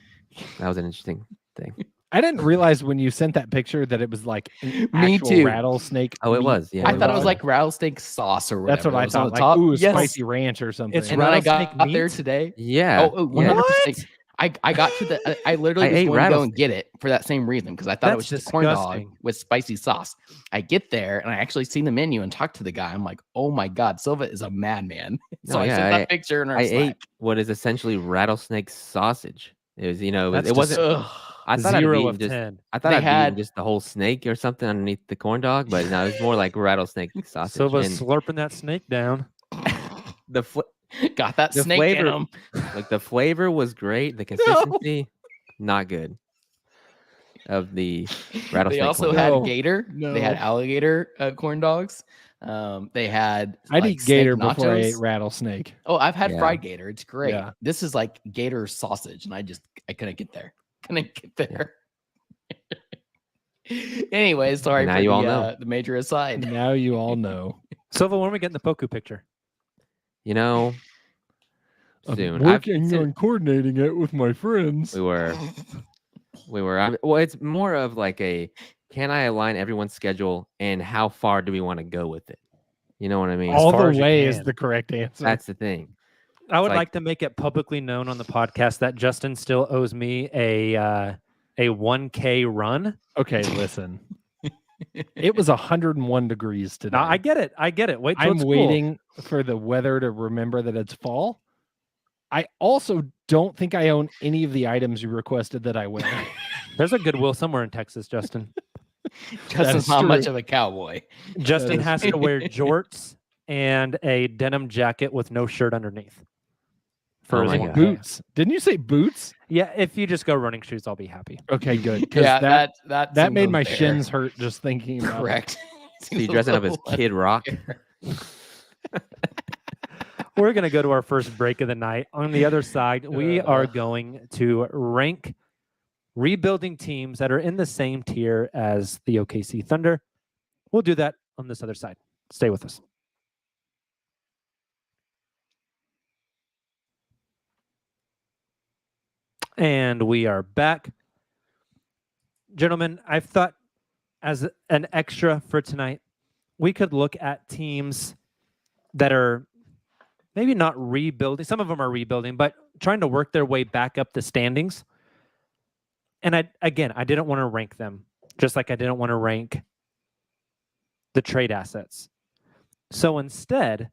that was an interesting thing. I didn't realize when you sent that picture that it was like an Me actual too. rattlesnake. Oh, it was. Yeah, I thought it was like rattlesnake sauce or whatever. That's what I thought. Like, top. ooh, yes. spicy ranch or something. It's And then I rattlesnake got there meat? today. Yeah. Oh, 100%. I got to the. I literally was going to go and get it for that same reason, because I thought it was just a corn dog with spicy sauce. I get there and I actually seen the menu and talked to the guy. I'm like, oh my god, Silva is a madman. So I sent that picture and I ate what is essentially rattlesnake sausage. It was, That's it wasn't. I thought 0 I'd of just, 10. I thought I'd eaten just the whole snake or something underneath the corn dog, but no, it was more like rattlesnake sausage. Silva's slurping that snake down. Got that snake flavor, in him. Like the flavor was great. The consistency, not good. of the They rattlesnake. also corn had dog. gator. No. They had alligator corn dogs. They had I'd like eat gator snake before I ate nachos. rattlesnake. Oh, I've had Yeah. fried gator. It's great. Yeah. This is like gator sausage, and I couldn't get there. Anyway, sorry And now for you all know. the major aside. Now you all know. Silva, when are we getting the Poku picture? You know, soon. I'm working on coordinating it with my friends. We were. Well, it's more of like a, can I align everyone's schedule and how far do we want to go with it? You know what I mean? All far the as you way is can. the correct answer. That's the thing. I would like- like to make it publicly known on the podcast that Justin still owes me a 1K run. Okay, listen. It was 101 degrees today. No, I get it. Wait till I'm it's cool. waiting for the weather to remember that it's fall. I also don't think I own any of the items you requested that I wear. There's a Goodwill somewhere in Texas, Justin. Justin's is not true. much of a cowboy. Justin is has to wear jorts and a denim jacket with no shirt underneath. Oh his my one- God. Boots. Didn't you say boots? Yeah, if you just go running shoes, I'll be happy. Okay, good. 'Cause Yeah, that that that seems made my unfair. shins hurt just thinking about it. Correct. So you dressing up as Kid Rock? We're going to go to our first break of the night. On the other side, we are going to rank rebuilding teams that are in the same tier as the OKC Thunder. We'll do that on this other side. Stay with us. And we are back. Gentlemen, I've thought as an extra for tonight, we could look at teams that are maybe not rebuilding. Some of them are rebuilding, but trying to work their way back up the standings. And I didn't want to rank them, just like I didn't want to rank the trade assets. So instead,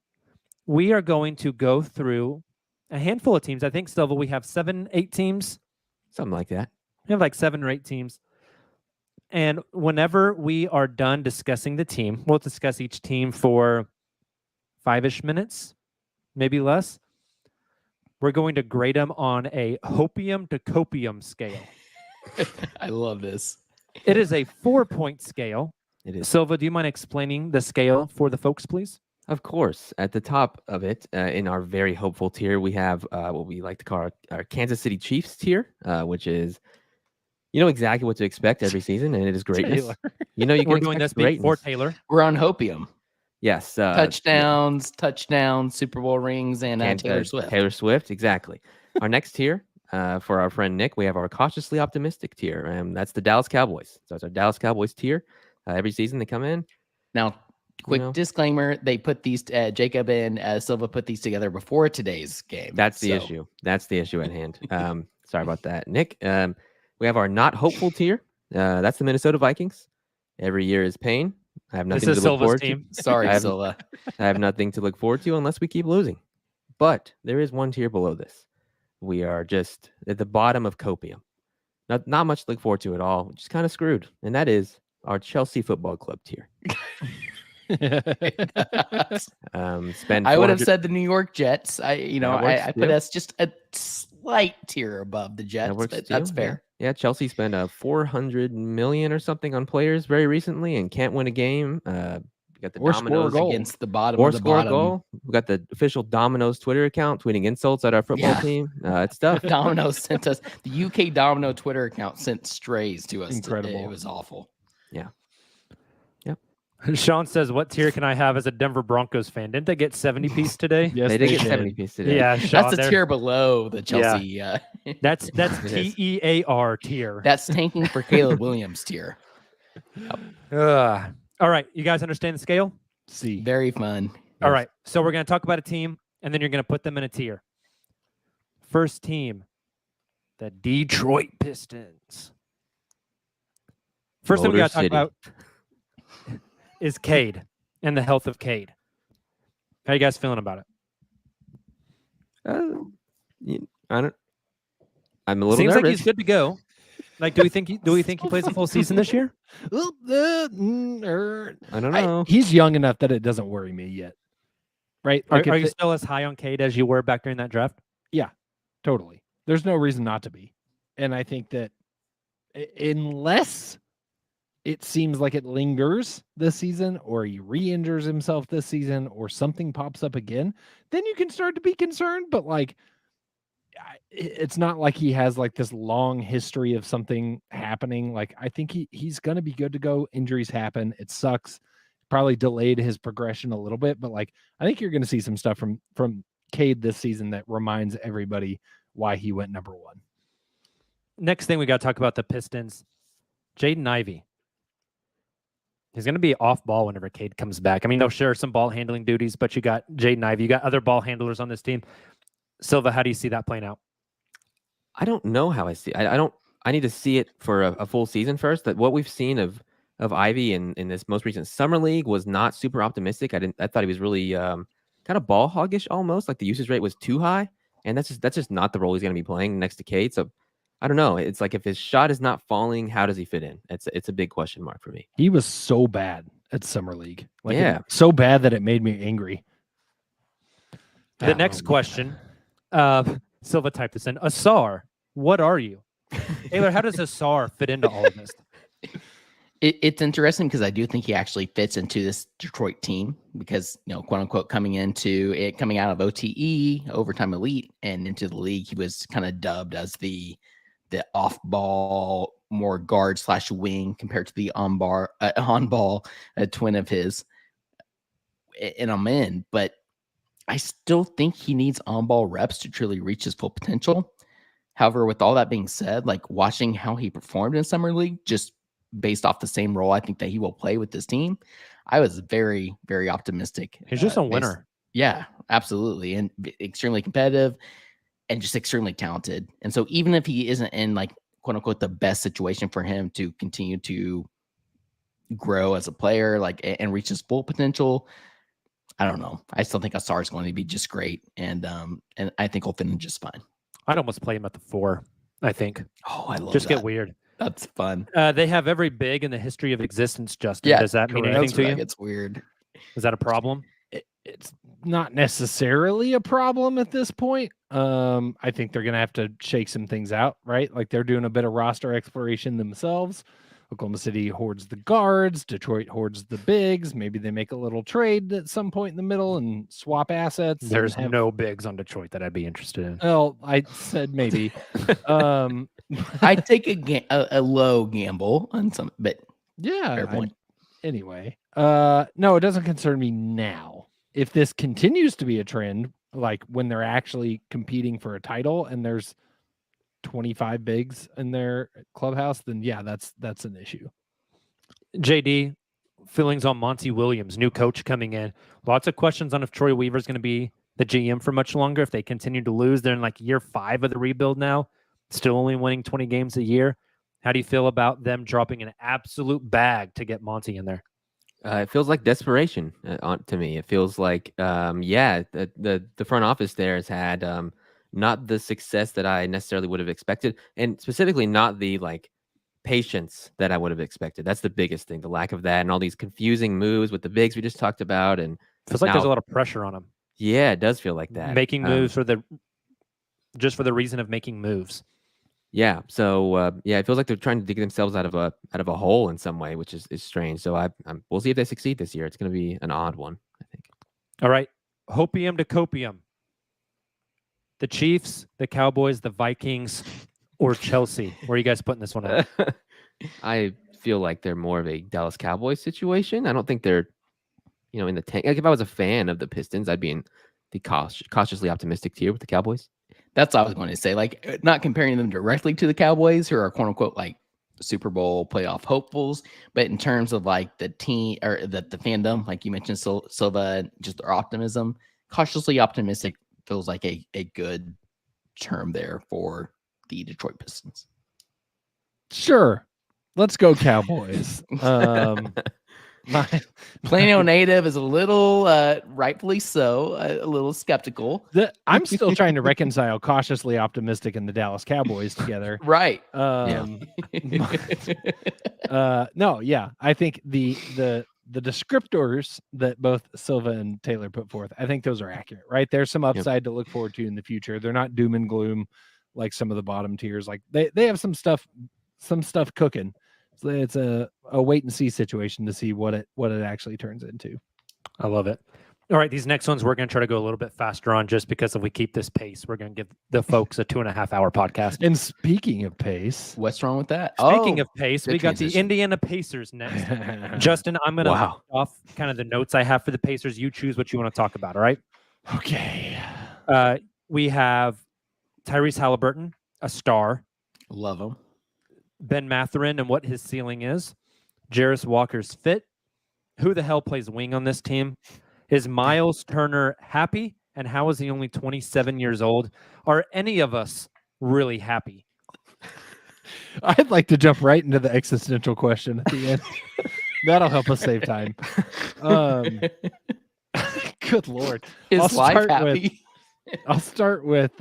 we are going to go through a handful of teams. I think, Silva, we have 7, 8 teams. Something like that. We have like 7 or 8 teams. And whenever we are done discussing the team, we'll discuss each team for 5-ish minutes, maybe less. We're going to grade them on a Hopium to Copium scale. I love this. It is a 4-point scale. It is. Silva, do you mind explaining the scale for the folks, please? Of course. At the top of it, in our very hopeful tier, we have what we like to call our Kansas City Chiefs tier, which is, you know exactly what to expect every season, and it is greatness. Tayler. You know, you can We're doing this expect before greatness. Tayler. We're on Hopium. Yes. Touchdowns, Super Bowl rings, and Taylor Swift. Taylor Swift, exactly. Our next tier, for our friend Nick, we have our cautiously optimistic tier, and that's the Dallas Cowboys. So it's our Dallas Cowboys tier. Every season they come in. Now, quick know. disclaimer: they put these Jacob and Silva put these together before today's game. That's the issue. That's the issue at hand. Sorry about that, Nick. We have our not hopeful tier. That's the Minnesota Vikings. Every year is pain. I have nothing This to is look Silva's forward team. Sorry, I have- Silva. to. I have nothing to look forward to unless we keep losing. But there is one tier below this. We are just at the bottom of Copium. Not much to look forward to at all. Just kind of screwed. And that is our Chelsea Football Club tier. Spend I would have 400 said the New York Jets. That works I put too. us just a slight tier above the Jets, works but too, that's yeah. fair. Yeah, Chelsea spent 400 million or something on players very recently and can't win a game. We got the Or score a Domino's goal. Against the bottom or of the score a bottom. goal. We got the official Domino's Twitter account tweeting insults at our football Yeah. team. It's tough. Domino sent us the UK Domino Twitter account sent strays to us. Incredible. Today. It was awful. Sean says, what tier can I have as a Denver Broncos fan? Didn't they get 70 piece today? Yes, they did get 70 pieces today. Yeah, Sean, That's the there- tier below the Chelsea. That's It is. TEAR tier. That's tanking for Caleb Williams tier. All right, you guys understand the scale? See. Very fun. All right, so we're going to talk about a team, and then you're going to put them in a tier. First team, the Detroit Pistons. First thing we Motor got to talk City. about is Cade and the health of Cade. How you guys feeling about it? I'm a little Seems nervous. like he's good to go. Like, do we think he plays a full season this year? I don't know. He's young enough that it doesn't worry me yet. Right? Are, Like are if you it- still as high on Cade as you were back during that draft? totally. There's no reason not to be. And I think that unless it seems like it lingers this season, or he re-injures himself this season, or something pops up again, then you can start to be concerned. But like, it's not like he has like this long history of something happening. Like, I think he's going to be good to go. Injuries happen. It sucks. Probably delayed his progression a little bit, but like, I think you're going to see some stuff from Cade this season that reminds everybody why he went number one. Next thing we got to talk about the Pistons. Jaden Ivey. He's going to be off ball whenever Cade comes back. I mean, they'll share some ball handling duties, but you got Jaden Ivey. You got other ball handlers on this team. Silva, how do you see that playing out? I don't know how I see. I need to see it for a full season first. That what we've seen of Ivy in this most recent summer league was not super optimistic. I thought he was really kind of ball hoggish almost. Like the usage rate was too high, and that's just not the role he's going to be playing next to Cade. So I don't know. It's like if his shot is not falling, how does he fit in? It's a big question mark for me. He was so bad at summer league. Like, yeah, so bad that it made me angry. The next question, Silva typed this in. Asar, what are you? Tayler, how does Asar fit into all of this? It's interesting because I do think he actually fits into this Detroit team because, quote unquote, coming out of OTE, overtime elite, and into the league, he was kind of dubbed as the off ball, more guard / wing compared to the on ball twin of his. And I'm in, but I still think he needs on ball reps to truly reach his full potential. However, with all that being said, like watching how he performed in summer league, just based off the same role I think that he will play with this team, I was very, very optimistic. He's just a winner. Yeah, absolutely. And extremely competitive and just extremely talented. And so even if he isn't in like quote unquote the best situation for him to continue to grow as a player, like and reach his full potential, I don't know. I still think Asar is going to be just great. And I think he'll fit in just fine. I'd almost play him at the 4, I think. Oh, I love just that. Get weird. That's fun. They have every big in the history of existence, Justin. Yeah, does that mean anything to you? It's weird. Is that a problem? It's not necessarily a problem at this point. I think they're going to have to shake some things out, right? Like they're doing a bit of roster exploration themselves. Oklahoma City hoards the guards. Detroit hoards the bigs. Maybe they make a little trade at some point in the middle and swap assets. There's no bigs on Detroit that I'd be interested in. Well, I said maybe. I'd take a low gamble on some, but yeah. Fair point. Anyway, no, it doesn't concern me now. If this continues to be a trend, like when they're actually competing for a title and there's 25 bigs in their clubhouse, then yeah, that's an issue. JD, feelings on Monty Williams, new coach coming in. Lots of questions on if Troy Weaver's going to be the GM for much longer. If they continue to lose, they're in like year 5 of the rebuild now, still only winning 20 games a year. How do you feel about them dropping an absolute bag to get Monty in there? It feels like desperation to me. It feels like, the front office there has had not the success that I necessarily would have expected, and specifically not the like patience that I would have expected. That's the biggest thing, the lack of that, and all these confusing moves with the bigs we just talked about. And feels like there's a lot of pressure on them. Yeah, it does feel like that. Making moves for the reason of making moves. Yeah. So it feels like they're trying to dig themselves out of a hole in some way, which is strange. So we'll see if they succeed this year. It's going to be an odd one, I think. All right, Hopium to Copium. The Chiefs, the Cowboys, the Vikings, or Chelsea? Where are you guys putting this one at? I feel like they're more of a Dallas Cowboys situation. I don't think they're, in the tank. Like if I was a fan of the Pistons, I'd be in the cautiously optimistic tier with the Cowboys. That's what I was going to say. Like not comparing them directly to the Cowboys, who are quote unquote like Super Bowl playoff hopefuls, but in terms of like the team or the fandom, like you mentioned, Silva, just their optimism, cautiously optimistic feels like a good term there for the Detroit Pistons. Sure. Let's go Cowboys. My Plano native is a little, rightfully so, a little skeptical. I'm still trying to reconcile cautiously optimistic and the Dallas Cowboys together. Right. No, yeah. I think the descriptors that both Silva and Tayler put forth, I think those are accurate, right? There's some upside to look forward to in the future. They're not doom and gloom like some of the bottom tiers. Like they have some stuff some stuff cooking. So it's a wait and see situation to see what it actually turns into. I love it. All right, these next ones we're going to try to go a little bit faster on, just because if we keep this pace, we're going to give the folks a 2.5-hour podcast. And speaking of pace, what's wrong with that? Speaking of pace, we got transition. the Indiana Pacers next. Justin, I'm going to Wow. off kind of the notes I have for the Pacers. You choose what you want to talk about, all right? okay. We have Tyrese Halliburton, a star. Love him. Ben Mathurin and what his ceiling is. Jarris Walker's fit. Who the hell plays wing on this team? Is Miles Turner happy? And how is he only 27 years old? Are any of us really happy? I'd like to jump right into the existential question at the end. That'll help us save time. Good Lord. Is life happy? I'll start with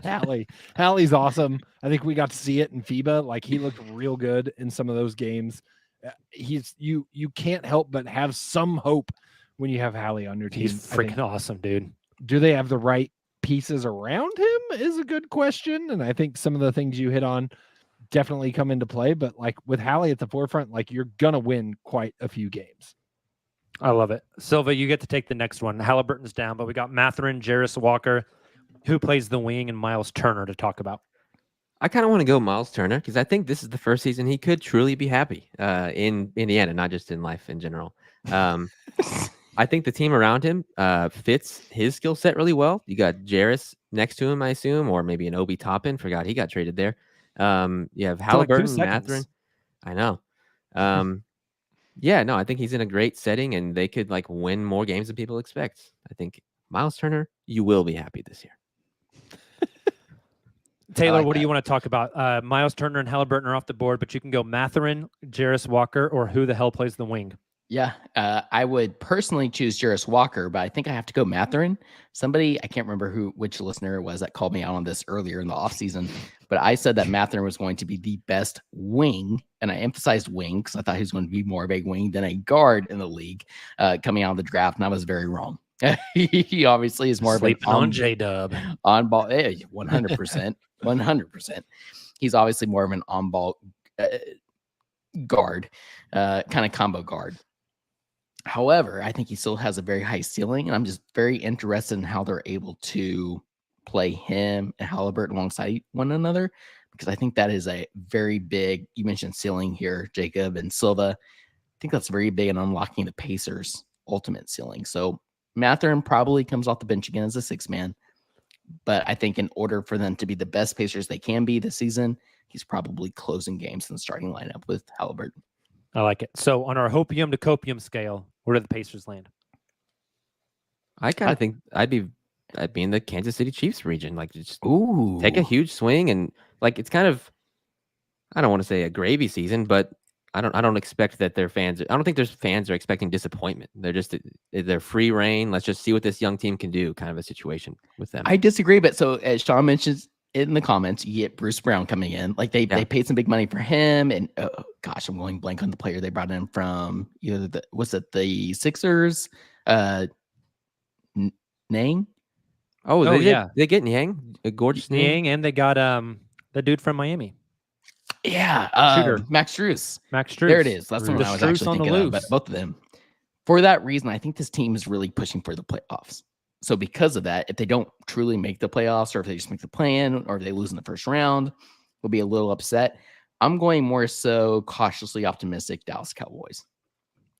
Hallie. Hallie's awesome. I think we got to see it in FIBA. Like, he looked real good in some of those games. You can't help but have some hope when you have Hallie on your team. He's freaking awesome, dude. Do they have the right pieces around him is a good question. And I think some of the things you hit on definitely come into play. But like with Hallie at the forefront, like, you're going to win quite a few games. I love it. Silva, you get to take the next one. Halliburton's down, but we got Mathurin, Jarris Walker, who plays the wing, and Miles Turner to talk about. I kind of want to go Miles Turner because I think this is the first season he could truly be happy in Indiana, not just in life in general. I think the team around him fits his skill set really well. You got Jarris next to him, I assume, or maybe an Obi Toppin. Forgot he got traded there. You have Halliburton, Mathurin. I know. Yeah, no, I think he's in a great setting, and they could like win more games than people expect. I think Miles Turner, you will be happy this year. Tayler, what do you want to talk about? Miles Turner and Halliburton are off the board, but you can go Mathurin, Jarris Walker, or who the hell plays the wing? Yeah, I would personally choose Jarris Walker, but I think I have to go Mathurin. Somebody, I can't remember which listener it was that called me out on this earlier in the offseason, but I said that Mathurin was going to be the best wing, and I emphasized wing because I thought he was going to be more of a wing than a guard in the league coming out of the draft, and I was very wrong. He obviously is more Sleeping of an on J-Dub. on ball, 100%, 100%. He's obviously more of an on ball guard, kind of combo guard. However, I think he still has a very high ceiling, and I'm just very interested in how they're able to play him and Halliburton alongside one another, because I think that is a very big, you mentioned ceiling here, Jacob and Silva. I think that's very big in unlocking the Pacers' ultimate ceiling. So Mathurin probably comes off the bench again as a sixth man, but I think in order for them to be the best Pacers they can be this season, he's probably closing games in the starting lineup with Halliburton. I like it. So on our Hopium to Copium scale, where do the Pacers land? I kind of think I'd be in the Kansas City Chiefs region. Like, just Ooh, take a huge swing, and like, it's kind of, I don't want to say a gravy season, but I don't expect that their fans. I don't think there's fans are expecting disappointment. They're free reign. Let's just see what this young team can do. Kind of a situation with them. I disagree, but so as Sean mentions in the comments, you get Bruce Brown coming in. Like they paid some big money for him, and oh gosh, I'm going blank on the player they brought in from either the Sixers, Nang. They get Niang, a gorgeous Niang, and they got the dude from Miami. Yeah, Shooter. Max Strus. Max Strus. There it is. That's the one The I was Strus actually on the thinking of, loose. but both of them. For that reason, I think this team is really pushing for the playoffs. So because of that, if they don't truly make the playoffs, or if they just make the plan, or if they lose in the first round, we'll be a little upset. I'm going more so cautiously optimistic Dallas Cowboys.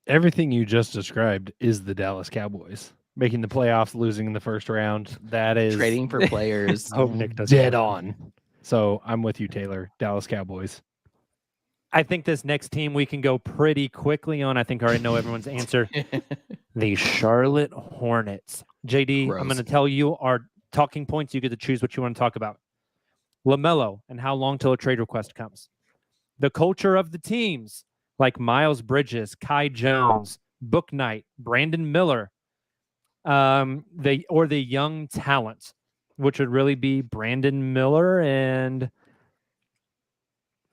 Everything you just described is the Dallas Cowboys. Making the playoffs, losing in the first round. That is Trading for players. Hope Nick does dead on. So I'm with you, Taylor. Dallas Cowboys. I think this next team we can go pretty quickly on. I think I already know everyone's answer. The Charlotte Hornets. JD, Gross. I'm going to tell you our talking points. You get to choose what you want to talk about. LaMelo and how long till a trade request comes. The culture of the teams, like Miles Bridges, Kai Jones, Book Knight, Brandon Miller, the young talent, which would really be Brandon Miller and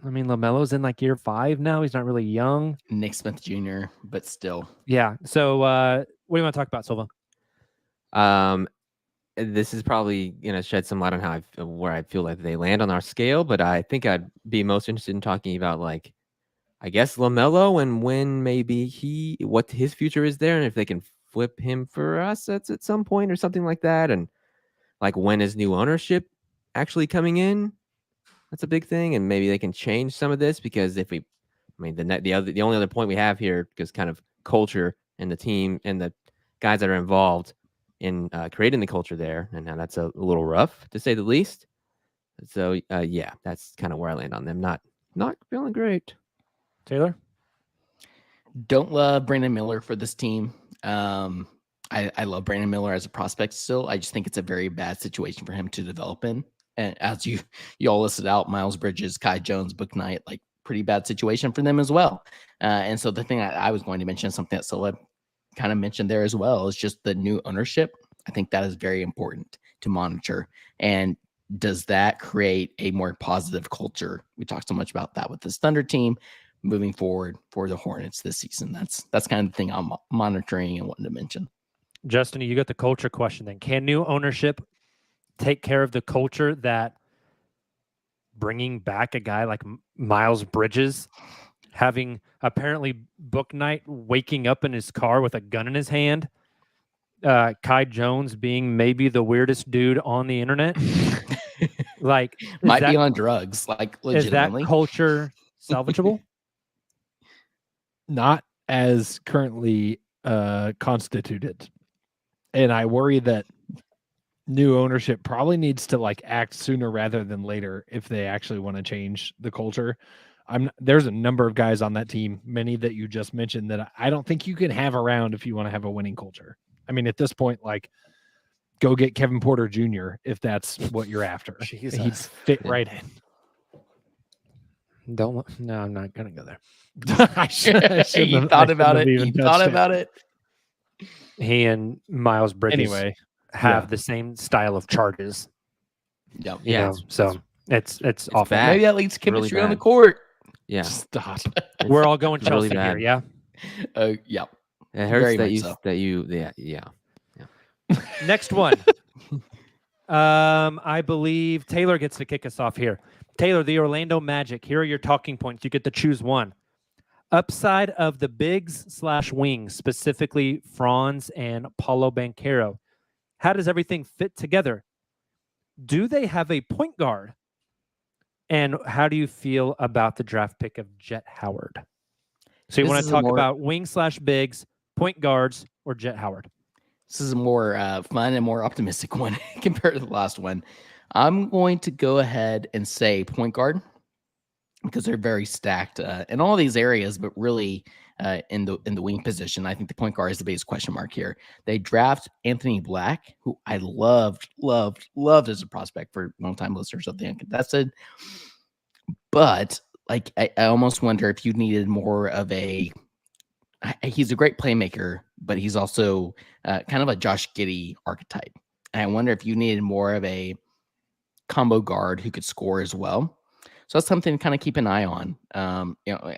LaMelo's in like year 5 now. He's not really young. Nick Smith Jr., but still. Yeah. So what do you want to talk about, Silva? this is probably going to shed some light on where I feel like they land on our scale, but I think I'd be most interested in talking about, like, I guess LaMelo and when maybe what his future is there, and if they can flip him for us at some point or something like that, and like when is new ownership actually coming in? That's a big thing, and maybe they can change some of this, because the only other point we have here is kind of culture and the team and the guys that are involved in creating the culture there, and now that's a little rough to say the least. So yeah, that's kind of where I land on them. Not feeling great. Taylor? Don't love Brandon Miller for this team. I love Brandon Miller as a prospect still. I just think it's a very bad situation for him to develop in. And as you all listed out, Miles Bridges, Kai Jones, Book Knight, like pretty bad situation for them as well. And so the thing I was going to mention, something that Scylla kind of mentioned there as well, is just the new ownership. I think that is very important to monitor. And does that create a more positive culture? We talked so much about that with this Thunder team moving forward for the Hornets this season. That's kind of the thing I'm monitoring and wanting to mention. Justin, you got the culture question then. Can new ownership take care of the culture that bringing back a guy like Miles Bridges, having apparently Book Knight waking up in his car with a gun in his hand, Kai Jones being maybe the weirdest dude on the internet? Like, might be on drugs, like legitimately. Is that culture salvageable? Not as currently constituted. And I worry that new ownership probably needs to like act sooner rather than later if they actually want to change the culture. There's a number of guys on that team, many that you just mentioned, that I don't think you can have around if you want to have a winning culture. I mean, at this point, like, go get Kevin Porter Jr. if that's what you're after. He'd fit right in. No, I'm not gonna go there. You thought about it. You thought about it. He and Miles Bridges anyway have the same style of charges. Yep. Yeah. So it's awful. Bad. Maybe that leads to chemistry Really on the court. Yeah. Stop. We're all going Chelsea really here. Yeah. Yeah. It hurts Very that much you so. that you yeah. Next one. I believe Taylor gets to kick us off here. Taylor, the Orlando Magic. Here are your talking points. You get to choose one. Upside of the bigs/wings, specifically Franz and Paulo Banchero. How does everything fit together? Do they have a point guard? And how do you feel about the draft pick of Jet Howard? So you want to talk about wing/bigs, point guards, or Jet Howard? This is a more fun and more optimistic one compared to the last one. I'm going to go ahead and say point guard, because they're very stacked in all these areas, but really in the wing position. I think the point guard is the biggest question mark here. They draft Anthony Black, who I loved as a prospect for longtime listeners of the Uncontested. But like, I almost wonder if you needed more of he's a great playmaker, but he's also kind of a Josh Giddey archetype. And I wonder if you needed more of a combo guard who could score as well. So that's something to kind of keep an eye on.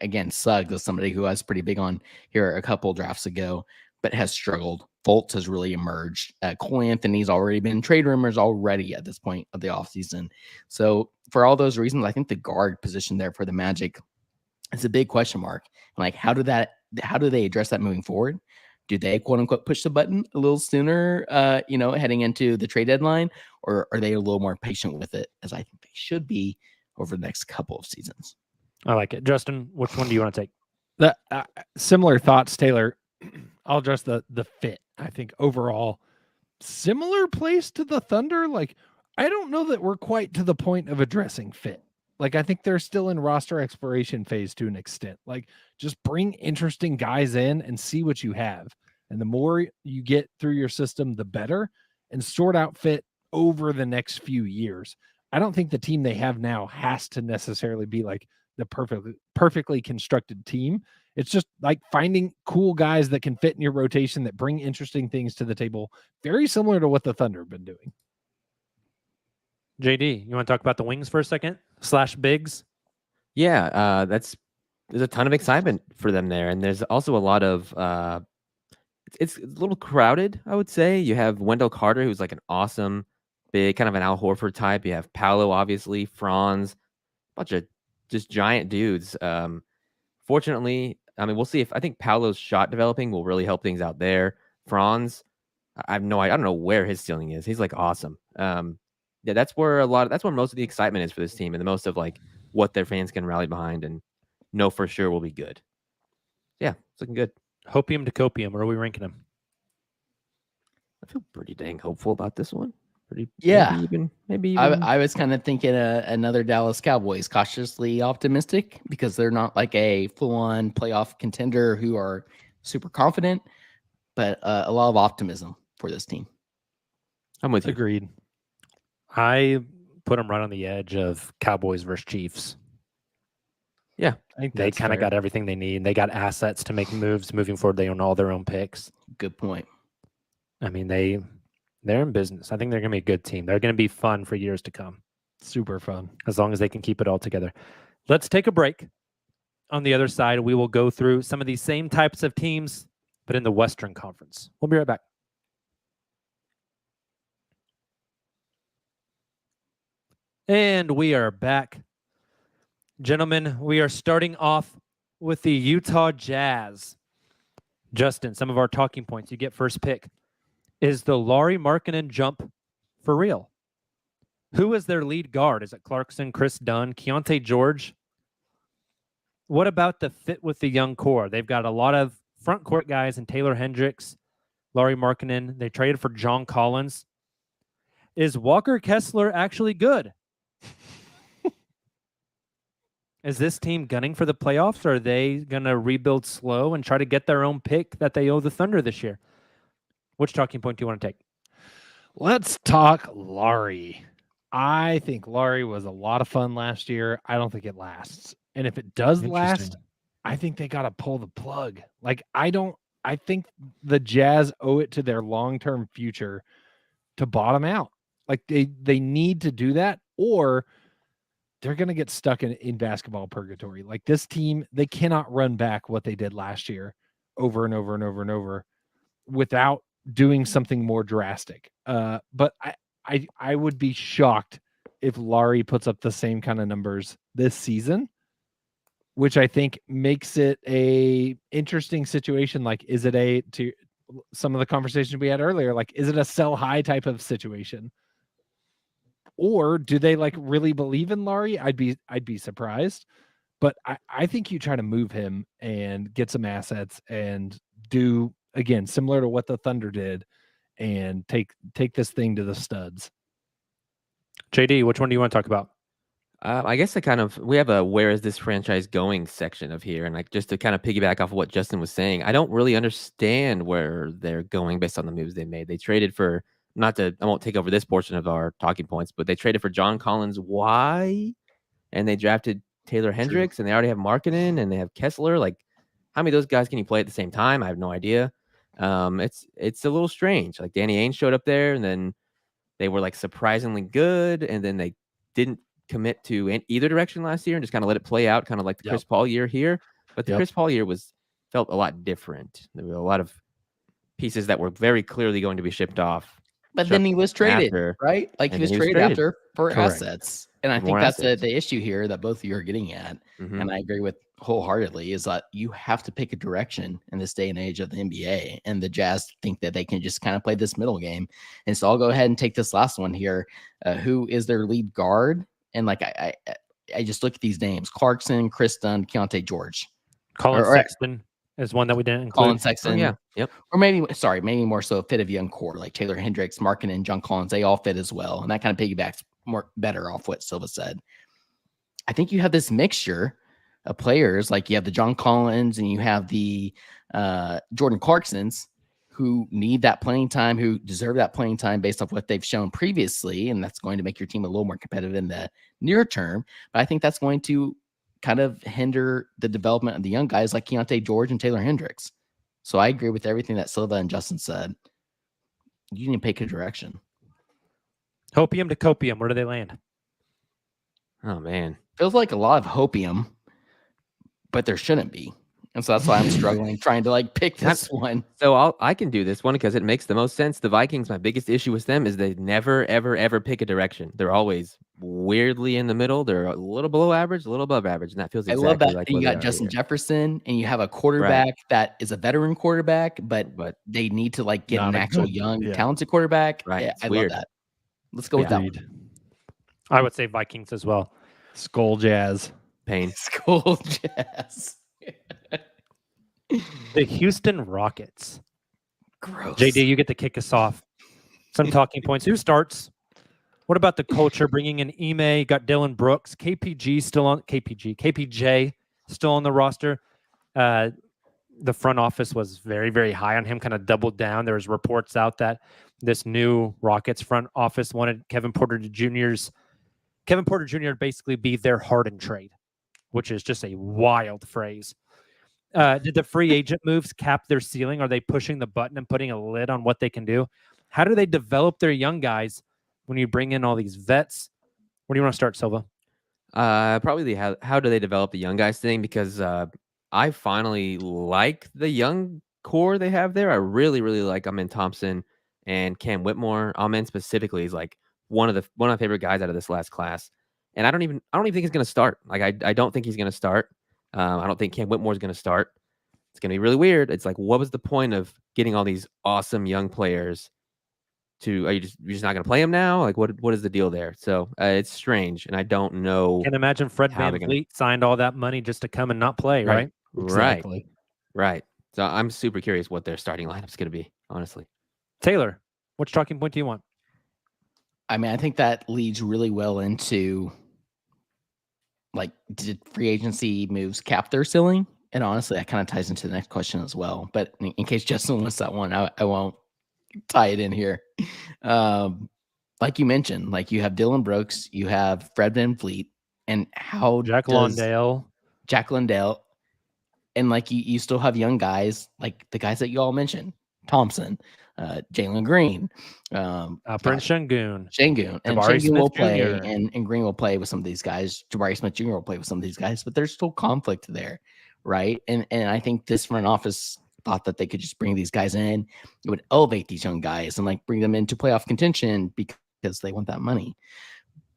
Again, Suggs is somebody who I was pretty big on here a couple drafts ago, but has struggled. Fultz has really emerged. Cole Anthony's already been in trade rumors already at this point of the offseason. So for all those reasons, I think the guard position there for the Magic is a big question mark. Like, how do they address that moving forward? Do they, quote unquote, push the button a little sooner, heading into the trade deadline, or are they a little more patient with it, as I think they should be over the next couple of seasons? I like it. Justin, which one do you want to take? The similar thoughts, Taylor. I'll address the fit. I think overall, similar place to the Thunder. Like, I don't know that we're quite to the point of addressing fit. Like, I think they're still in roster exploration phase to an extent. Like, just bring interesting guys in and see what you have. And the more you get through your system, the better, and sort out fit over the next few years. I don't think the team they have now has to necessarily be like the perfectly constructed team. It's just like finding cool guys that can fit in your rotation, that bring interesting things to the table. Very similar to what the Thunder have been doing. JD, you want to talk about the wings for a second? /bigs? Yeah, there's a ton of excitement for them there, and there's also a lot of it's a little crowded, I would say. You have Wendell Carter, who's like an awesome, big, kind of an Al Horford type. You have Paolo, obviously, Franz, bunch of just giant dudes. Fortunately, I mean, we'll see if I think Paolo's shot developing will really help things out there. Franz, I don't know where his ceiling is. He's like awesome. Yeah, that's where most of the excitement is for this team, and the most of like what their fans can rally behind and know for sure will be good. Yeah, it's looking good. Hopium to Copium. Where are we ranking them? I feel pretty dang hopeful about this one. Yeah. Maybe even. I was kind of thinking another Dallas Cowboys, cautiously optimistic, because they're not like a full-on playoff contender who are super confident, but a lot of optimism for this team. I'm with you. Agreed. I put them right on the edge of Cowboys versus Chiefs. Yeah, I think They that's kind of fair. got everything they need. They got assets to make moves moving forward. They own all their own picks. Good point. I mean, they're in business. I think they're going to be a good team. They're going to be fun for years to come, super fun. as long as they can keep it all together. Let's take a break. On the other side, we will go through some of these same types of teams, but in the Western Conference. We'll be right back. And we are back. Gentlemen, we are starting off with the Utah Jazz. Justin, some of our talking points. You get first pick. Is the Lauri Markkanen jump for real? Who is their lead guard? Is it Clarkson, Chris Dunn, Keontae George? What about the fit with the young core? They've got a lot of front court guys in Tayler Hendricks, Lauri Markkanen. They traded for John Collins. Is Walker Kessler actually good? Is this team gunning for the playoffs, or are they going to rebuild slow and try to get their own pick that they owe the Thunder this year? Which talking point do you want to take? Let's talk Lauri. I think Lauri was a lot of fun last year. I don't think it lasts. And if it does last, I think they got to pull the plug. Like, I think the Jazz owe it to their long-term future to bottom out. Like, they need to do that, or they're going to get stuck in basketball purgatory. Like, this team, they cannot run back what they did last year over and over and over and over without doing something more drastic. But I would be shocked if Lauri puts up the same kind of numbers this season, which I think makes it a interesting situation. Like, is it to some of the conversations we had earlier, like, is it a sell high type of situation? Or do they like really believe in Lauri? I'd be surprised. But I think you try to move him and get some assets and do, again, similar to what the Thunder did, and take this thing to the studs. JD, which one do you want to talk about? I guess we have a where is this franchise going section of here, and like just to kind of piggyback off of what Justin was saying, I don't really understand where they're going based on the moves they made. They traded for I won't take over this portion of our talking points, but they traded for John Collins. Why? And they drafted Taylor Hendricks, and they already have Markkanen, and they have Kessler. Like, how many of those guys can you play at the same time? I have no idea. It's a little strange. Like, Danny Ainge showed up there, and then they were like surprisingly good, and then they didn't commit to either direction last year and just kind of let it play out, kind of like the Chris Paul year here. But the Chris Paul year felt a lot different. There were a lot of pieces that were very clearly going to be shipped off. But then he was traded, after, right? Like, he was traded after for Correct. assets. And I think that's the issue here that both of you are getting at. Mm-hmm. And I agree with wholeheartedly, is that you have to pick a direction in this day and age of the NBA. And the Jazz think that they can just kind of play this middle game. And so I'll go ahead and take this last one here. Who is their lead guard? And like, I just look at these names: Clarkson, Chris Dunn, Keontae George. Colin Sexton is one that we didn't include. Colin Sexton. Oh, yeah. Yep. Or maybe more so a fit of young core, like Taylor Hendricks, Markkanen, John Collins. They all fit as well. And that kind of piggybacks better off what Silva said. I think you have this mixture of players. Like, you have the John Collins and you have the Jordan Clarksons, who need that playing time, who deserve that playing time based off what they've shown previously. And that's going to make your team a little more competitive in the near term. But I think that's going to kind of hinder the development of the young guys like Keontae George and Taylor Hendricks. So I agree with everything that Silva and Justin said. You need to pick a direction. Hopium to Copium. Where do they land? Oh, man. Feels like a lot of hopium, but there shouldn't be. And so that's why I'm struggling trying to like pick this one. So I can do this one because it makes the most sense. The Vikings, my biggest issue with them is they never, ever, ever pick a direction. They're always weirdly in the middle. They're a little below average, a little above average, and that feels exactly I love that like you where they got are Justin here. Jefferson and you have a quarterback that is a veteran quarterback, but they need to like get Not an a actual good- young, yeah. talented quarterback. Right, Yeah, it's I weird. love that. Let's go with that one. Agreed. I would say Vikings as well. Skull Jazz. Pain. School Jazz. The Houston Rockets. Gross. JD, you get to kick us off. Some talking points. Who starts? What about the culture? Bringing in Ime, got Dylan Brooks, KPJ still on the roster. The front office was very, very high on him, kind of doubled down. There was reports out that this new Rockets front office wanted Kevin Porter Jr. basically be their Harden trade, which is just a wild phrase. Did the free agent moves cap their ceiling? Are they pushing the button and putting a lid on what they can do? How do they develop their young guys when you bring in all these vets? Where do you want to start, Silva? Probably how do they develop the young guys thing? Because I finally like the young core they have there. I really, really like Amen Thompson and Cam Whitmore. Amen specifically is like one of my favorite guys out of this last class. And I don't even think he's going to start. Like I don't think he's going to start. I don't think Cam Whitmore is going to start. It's going to be really weird. It's like, what was the point of getting all these awesome young players to, you're just not going to play them now? Like, what is the deal there? So it's strange. And I don't know. Can't imagine Fred VanVleet signed all that money just to come and not play, right? Exactly. Right. So I'm super curious what their starting lineup's going to be, honestly. Taylor, which talking point do you want? I mean, I think that leads really well into like, did free agency moves cap their ceiling? And honestly, that kind of ties into the next question as well. But in case Justin wants that one, I won't tie it in here. Like you mentioned, like you have Dylan Brooks, you have Fred VanVleet, and how Jack Londale, and like you still have young guys like the guys that you all mentioned, Thompson, Jalen Green, Prince Şengün, and Şengün will play, and Green will play with some of these guys. Jabari Smith Jr. will play with some of these guys, but there's still conflict there, right? And I think this front office thought that they could just bring these guys in, it would elevate these young guys and like bring them into playoff contention because they want that money.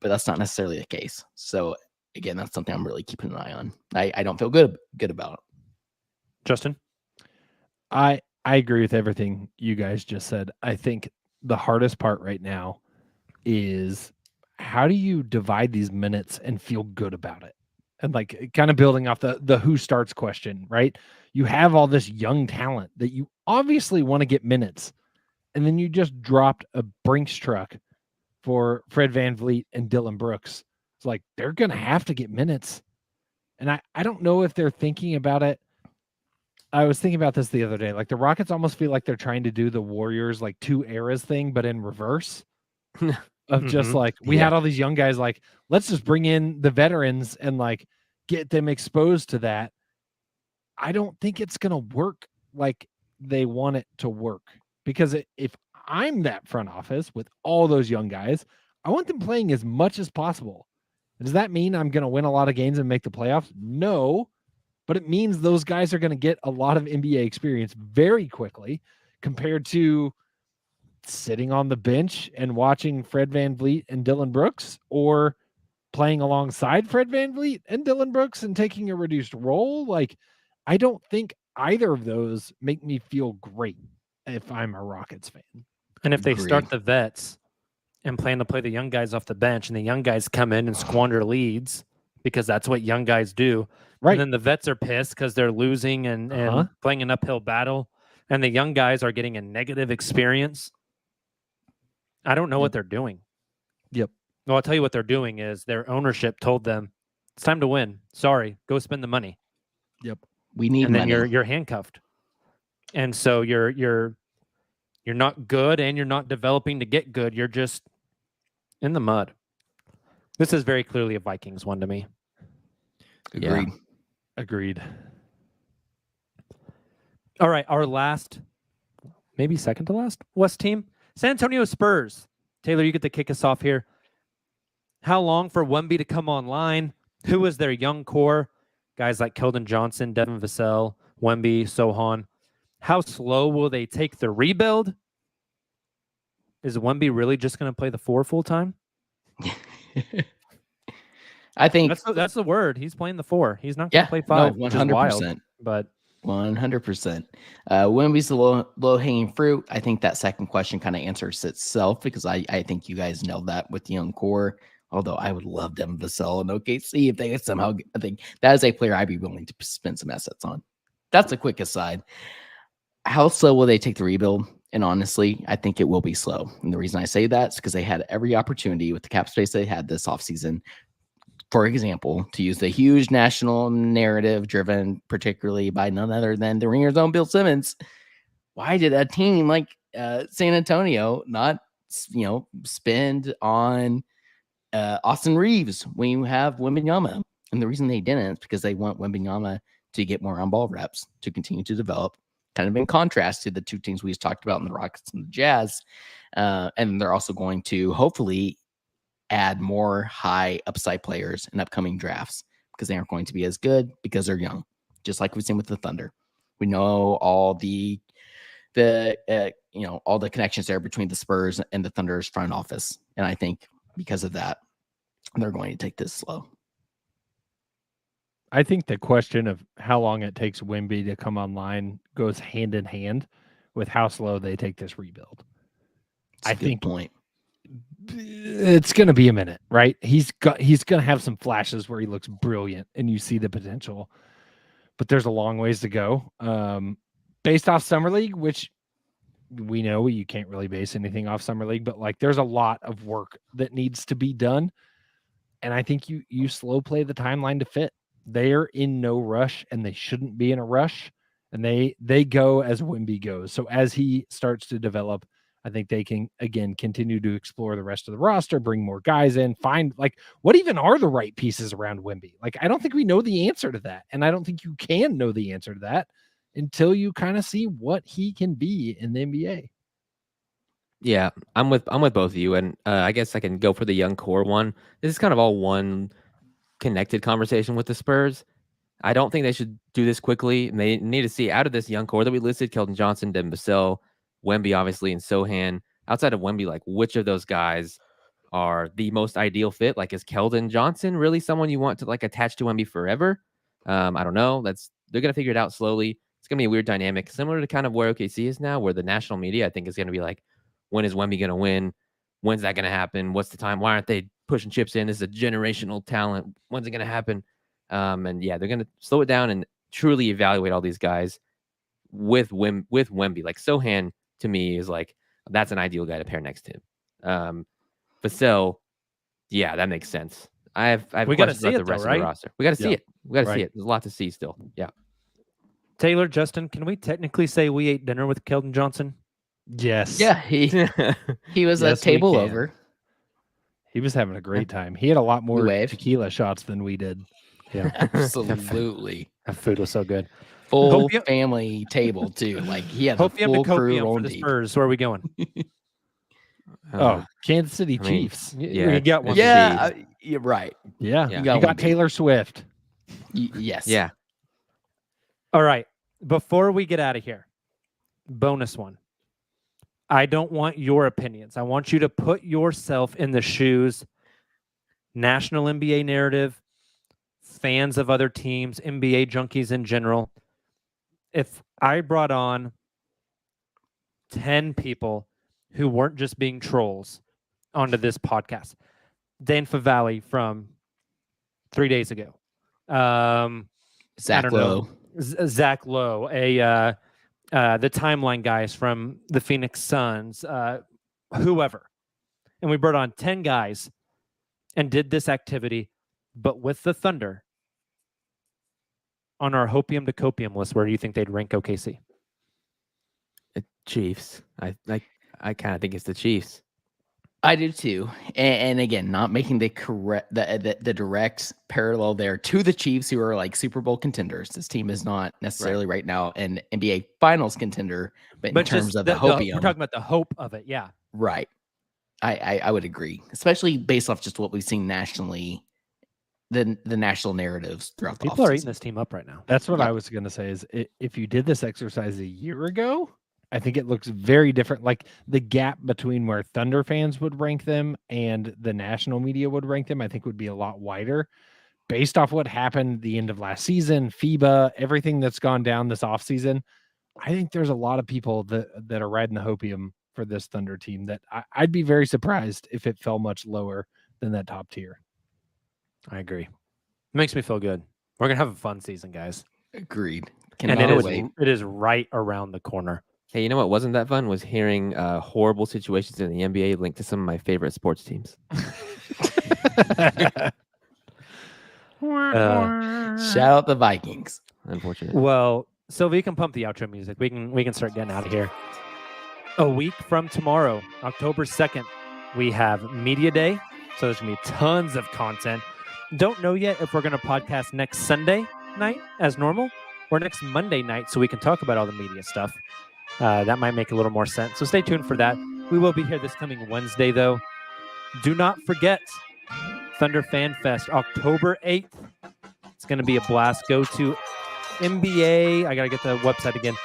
But that's not necessarily the case. So again, that's something I'm really keeping an eye on. I don't feel good about. Justin? I agree with everything you guys just said. I think the hardest part right now is how do you divide these minutes and feel good about it? And like kind of building off the who starts question, right? You have all this young talent that you obviously want to get minutes. And then you just dropped a Brinks truck for Fred VanVleet and Dylan Brooks. It's like they're going to have to get minutes. And I don't know if they're thinking about it. I was thinking about this the other day. Like the Rockets almost feel like they're trying to do the Warriors like two eras thing, but in reverse of just like we had all these young guys. Like let's just bring in the veterans and like get them exposed to that. I don't think it's going to work like they want it to work because if I'm that front office with all those young guys, I want them playing as much as possible. Does that mean I'm going to win a lot of games and make the playoffs? No. But it means those guys are going to get a lot of NBA experience very quickly compared to sitting on the bench and watching Fred VanVleet and Dylan Brooks or playing alongside Fred VanVleet and Dylan Brooks and taking a reduced role. Like, I don't think either of those make me feel great if I'm a Rockets fan. And if they start the vets and plan to play the young guys off the bench and the young guys come in and squander leads because that's what young guys do. Right. And then the vets are pissed because they're losing and playing an uphill battle. And the young guys are getting a negative experience. I don't know what they're doing. Yep. Well, I'll tell you what they're doing is their ownership told them, it's time to win. Sorry, go spend the money. Yep. We need and then money. you're handcuffed. And so you're not good and you're not developing to get good. You're just in the mud. This is very clearly a Vikings one to me. Agreed. Yeah. Agreed. All right, our last, maybe second to last West team, San Antonio Spurs. Taylor, you get to kick us off here. How long for Wemby to come online? Who is their young core? Guys like Keldon Johnson, Devin Vassell, Wemby, Sohan. How slow will they take the rebuild? Is Wemby really just going to play the 4 full time? I think that's the word. He's playing the 4. He's not going to play 5, which is wild. But 100%. Wemby's the low hanging fruit. I think that second question kind of answers itself because I think you guys nailed that with the young core. Although I would love Devin Vassell and OKC if they could somehow. I think that is a player I'd be willing to spend some assets on. That's a quick aside. How slow will they take the rebuild? And honestly, I think it will be slow. And the reason I say that is because they had every opportunity with the cap space they had this offseason, for example, to use the huge national narrative driven particularly by none other than the Ringer's own Bill Simmons. Why did a team like San Antonio not, spend on Austin Reeves when you have Wembanyama? And the reason they didn't is because they want Wembanyama to get more on ball reps to continue to develop, kind of in contrast to the two teams we just talked about in the Rockets and the Jazz. And they're also going to hopefully add more high upside players in upcoming drafts because they aren't going to be as good because they're young, just like we've seen with the Thunder. We know all the all the connections there between the Spurs and the Thunder's front office. And I think because of that, they're going to take this slow. I think the question of how long it takes Wemby to come online goes hand in hand with how slow they take this rebuild. I think point. It's going to be a minute, right? He's going to have some flashes where he looks brilliant and you see the potential, but there's a long ways to go. Based off Summer League, which we know you can't really base anything off Summer League, but like there's a lot of work that needs to be done. And I think you slow play the timeline to fit. They're in no rush and they shouldn't be in a rush. And they go as Wemby goes. So as he starts to develop, I think they can, again, continue to explore the rest of the roster, bring more guys in, find like what even are the right pieces around Wemby? Like, I don't think we know the answer to that. And I don't think you can know the answer to that until you kind of see what he can be in the NBA. Yeah, I'm with both of you. And I guess I can go for the young core one. This is kind of all one connected conversation with the Spurs. I don't think they should do this quickly. And they need to see out of this young core that we listed, Keldon Johnson, Devin Vassell, Wemby, obviously, and Sohan. Outside of Wemby, like which of those guys are the most ideal fit? Like, is Keldon Johnson really someone you want to like attach to Wemby forever? I don't know. They're gonna figure it out slowly. It's gonna be a weird dynamic, similar to kind of where OKC is now, where the national media I think is gonna be like, when is Wemby gonna win? When's that gonna happen? What's the time? Why aren't they pushing chips in? This is a generational talent. When's it gonna happen? And yeah, they're gonna slow it down and truly evaluate all these guys with Wemby. Like Sohan to me is like that's an ideal guy to pair next to him. Vassell, yeah, that makes sense. I have we got to questions see about it the rest though, of right? the roster. We got to see it. We got to see it. There's a lot to see still. Yeah. Taylor, Justin, can we technically say we ate dinner with Keldon Johnson? Yes. Yeah, he was a table over. He was having a great time. He had a lot more tequila shots than we did. Yeah, absolutely. That food was so good. Full family table too. Like he had Hopium full to crew Copium for the Spurs. Where are we going? Kansas City Chiefs. Yeah, you got one. Yeah, you're right. Yeah, you got Taylor Swift. Yes. Yeah. All right. Before we get out of here, bonus one. I don't want your opinions. I want you to put yourself in the shoes. National NBA narrative, fans of other teams, NBA junkies in general. If I brought on 10 people who weren't just being trolls onto this podcast, Dan Favale from 3 days ago, Zach Lowe, the timeline guys from the Phoenix Suns, whoever, and we brought on 10 guys and did this activity, but with the Thunder on our Hopium to Copium list, where do you think they'd rank OKC? Chiefs. I kind of think it's the Chiefs. I do too. And again, not making the direct parallel there to the Chiefs, who are like Super Bowl contenders. This team is not necessarily right now an NBA Finals contender, but in terms of the Hopium, we're talking about the hope of it. Yeah, right. I would agree, especially based off just what we've seen nationally the national narratives throughout the People are offseason. eating this team up right now. That's what I was going to say is if you did this exercise a year ago, I think it looks very different. Like the gap between where Thunder fans would rank them and the national media would rank them, I think would be a lot wider based off what happened the end of last season, FIBA, everything that's gone down this offseason. I think there's a lot of people that are riding the Hopium for this Thunder team that I'd be very surprised if it fell much lower than that top tier. I agree. It makes me feel good. We're going to have a fun season, guys. Agreed. And it is right around the corner. Hey, you know what wasn't that fun? Was hearing horrible situations in the NBA linked to some of my favorite sports teams. Shout out the Vikings. Unfortunate. Well, Sylvie, you can pump the outro music. We can start getting out of here. A week from tomorrow, October 2nd, we have Media Day. So there's going to be tons of content. Don't know yet if we're going to podcast next Sunday night as normal or next Monday night so we can talk about all the media stuff. That might make a little more sense. So stay tuned for that. We will be here this coming Wednesday, though. Do not forget Thunder Fan Fest, October 8th. It's going to be a blast. Go to NBA. I got to get the website again.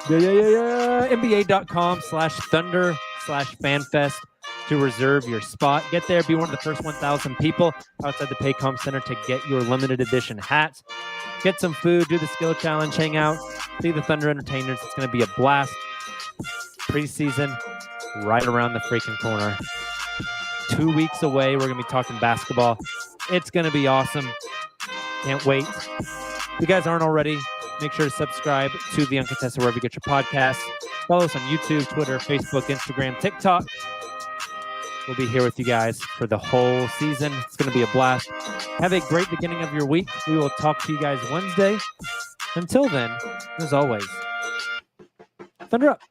NBA.com/Thunder/FanFest to reserve your spot. Get there. Be one of the first 1,000 people outside the Paycom Center to get your limited edition hat. Get some food, do the skill challenge, hang out, see the Thunder Entertainers. It's going to be a blast. Preseason right around the freaking corner. 2 weeks away. We're going to be talking basketball. It's going to be awesome. Can't wait. If you guys aren't already, make sure to subscribe to The Uncontested wherever you get your podcasts. Follow us on YouTube, Twitter, Facebook, Instagram, TikTok. We'll be here with you guys for the whole season. It's going to be a blast. Have a great beginning of your week. We will talk to you guys Wednesday. Until then, as always, Thunder up.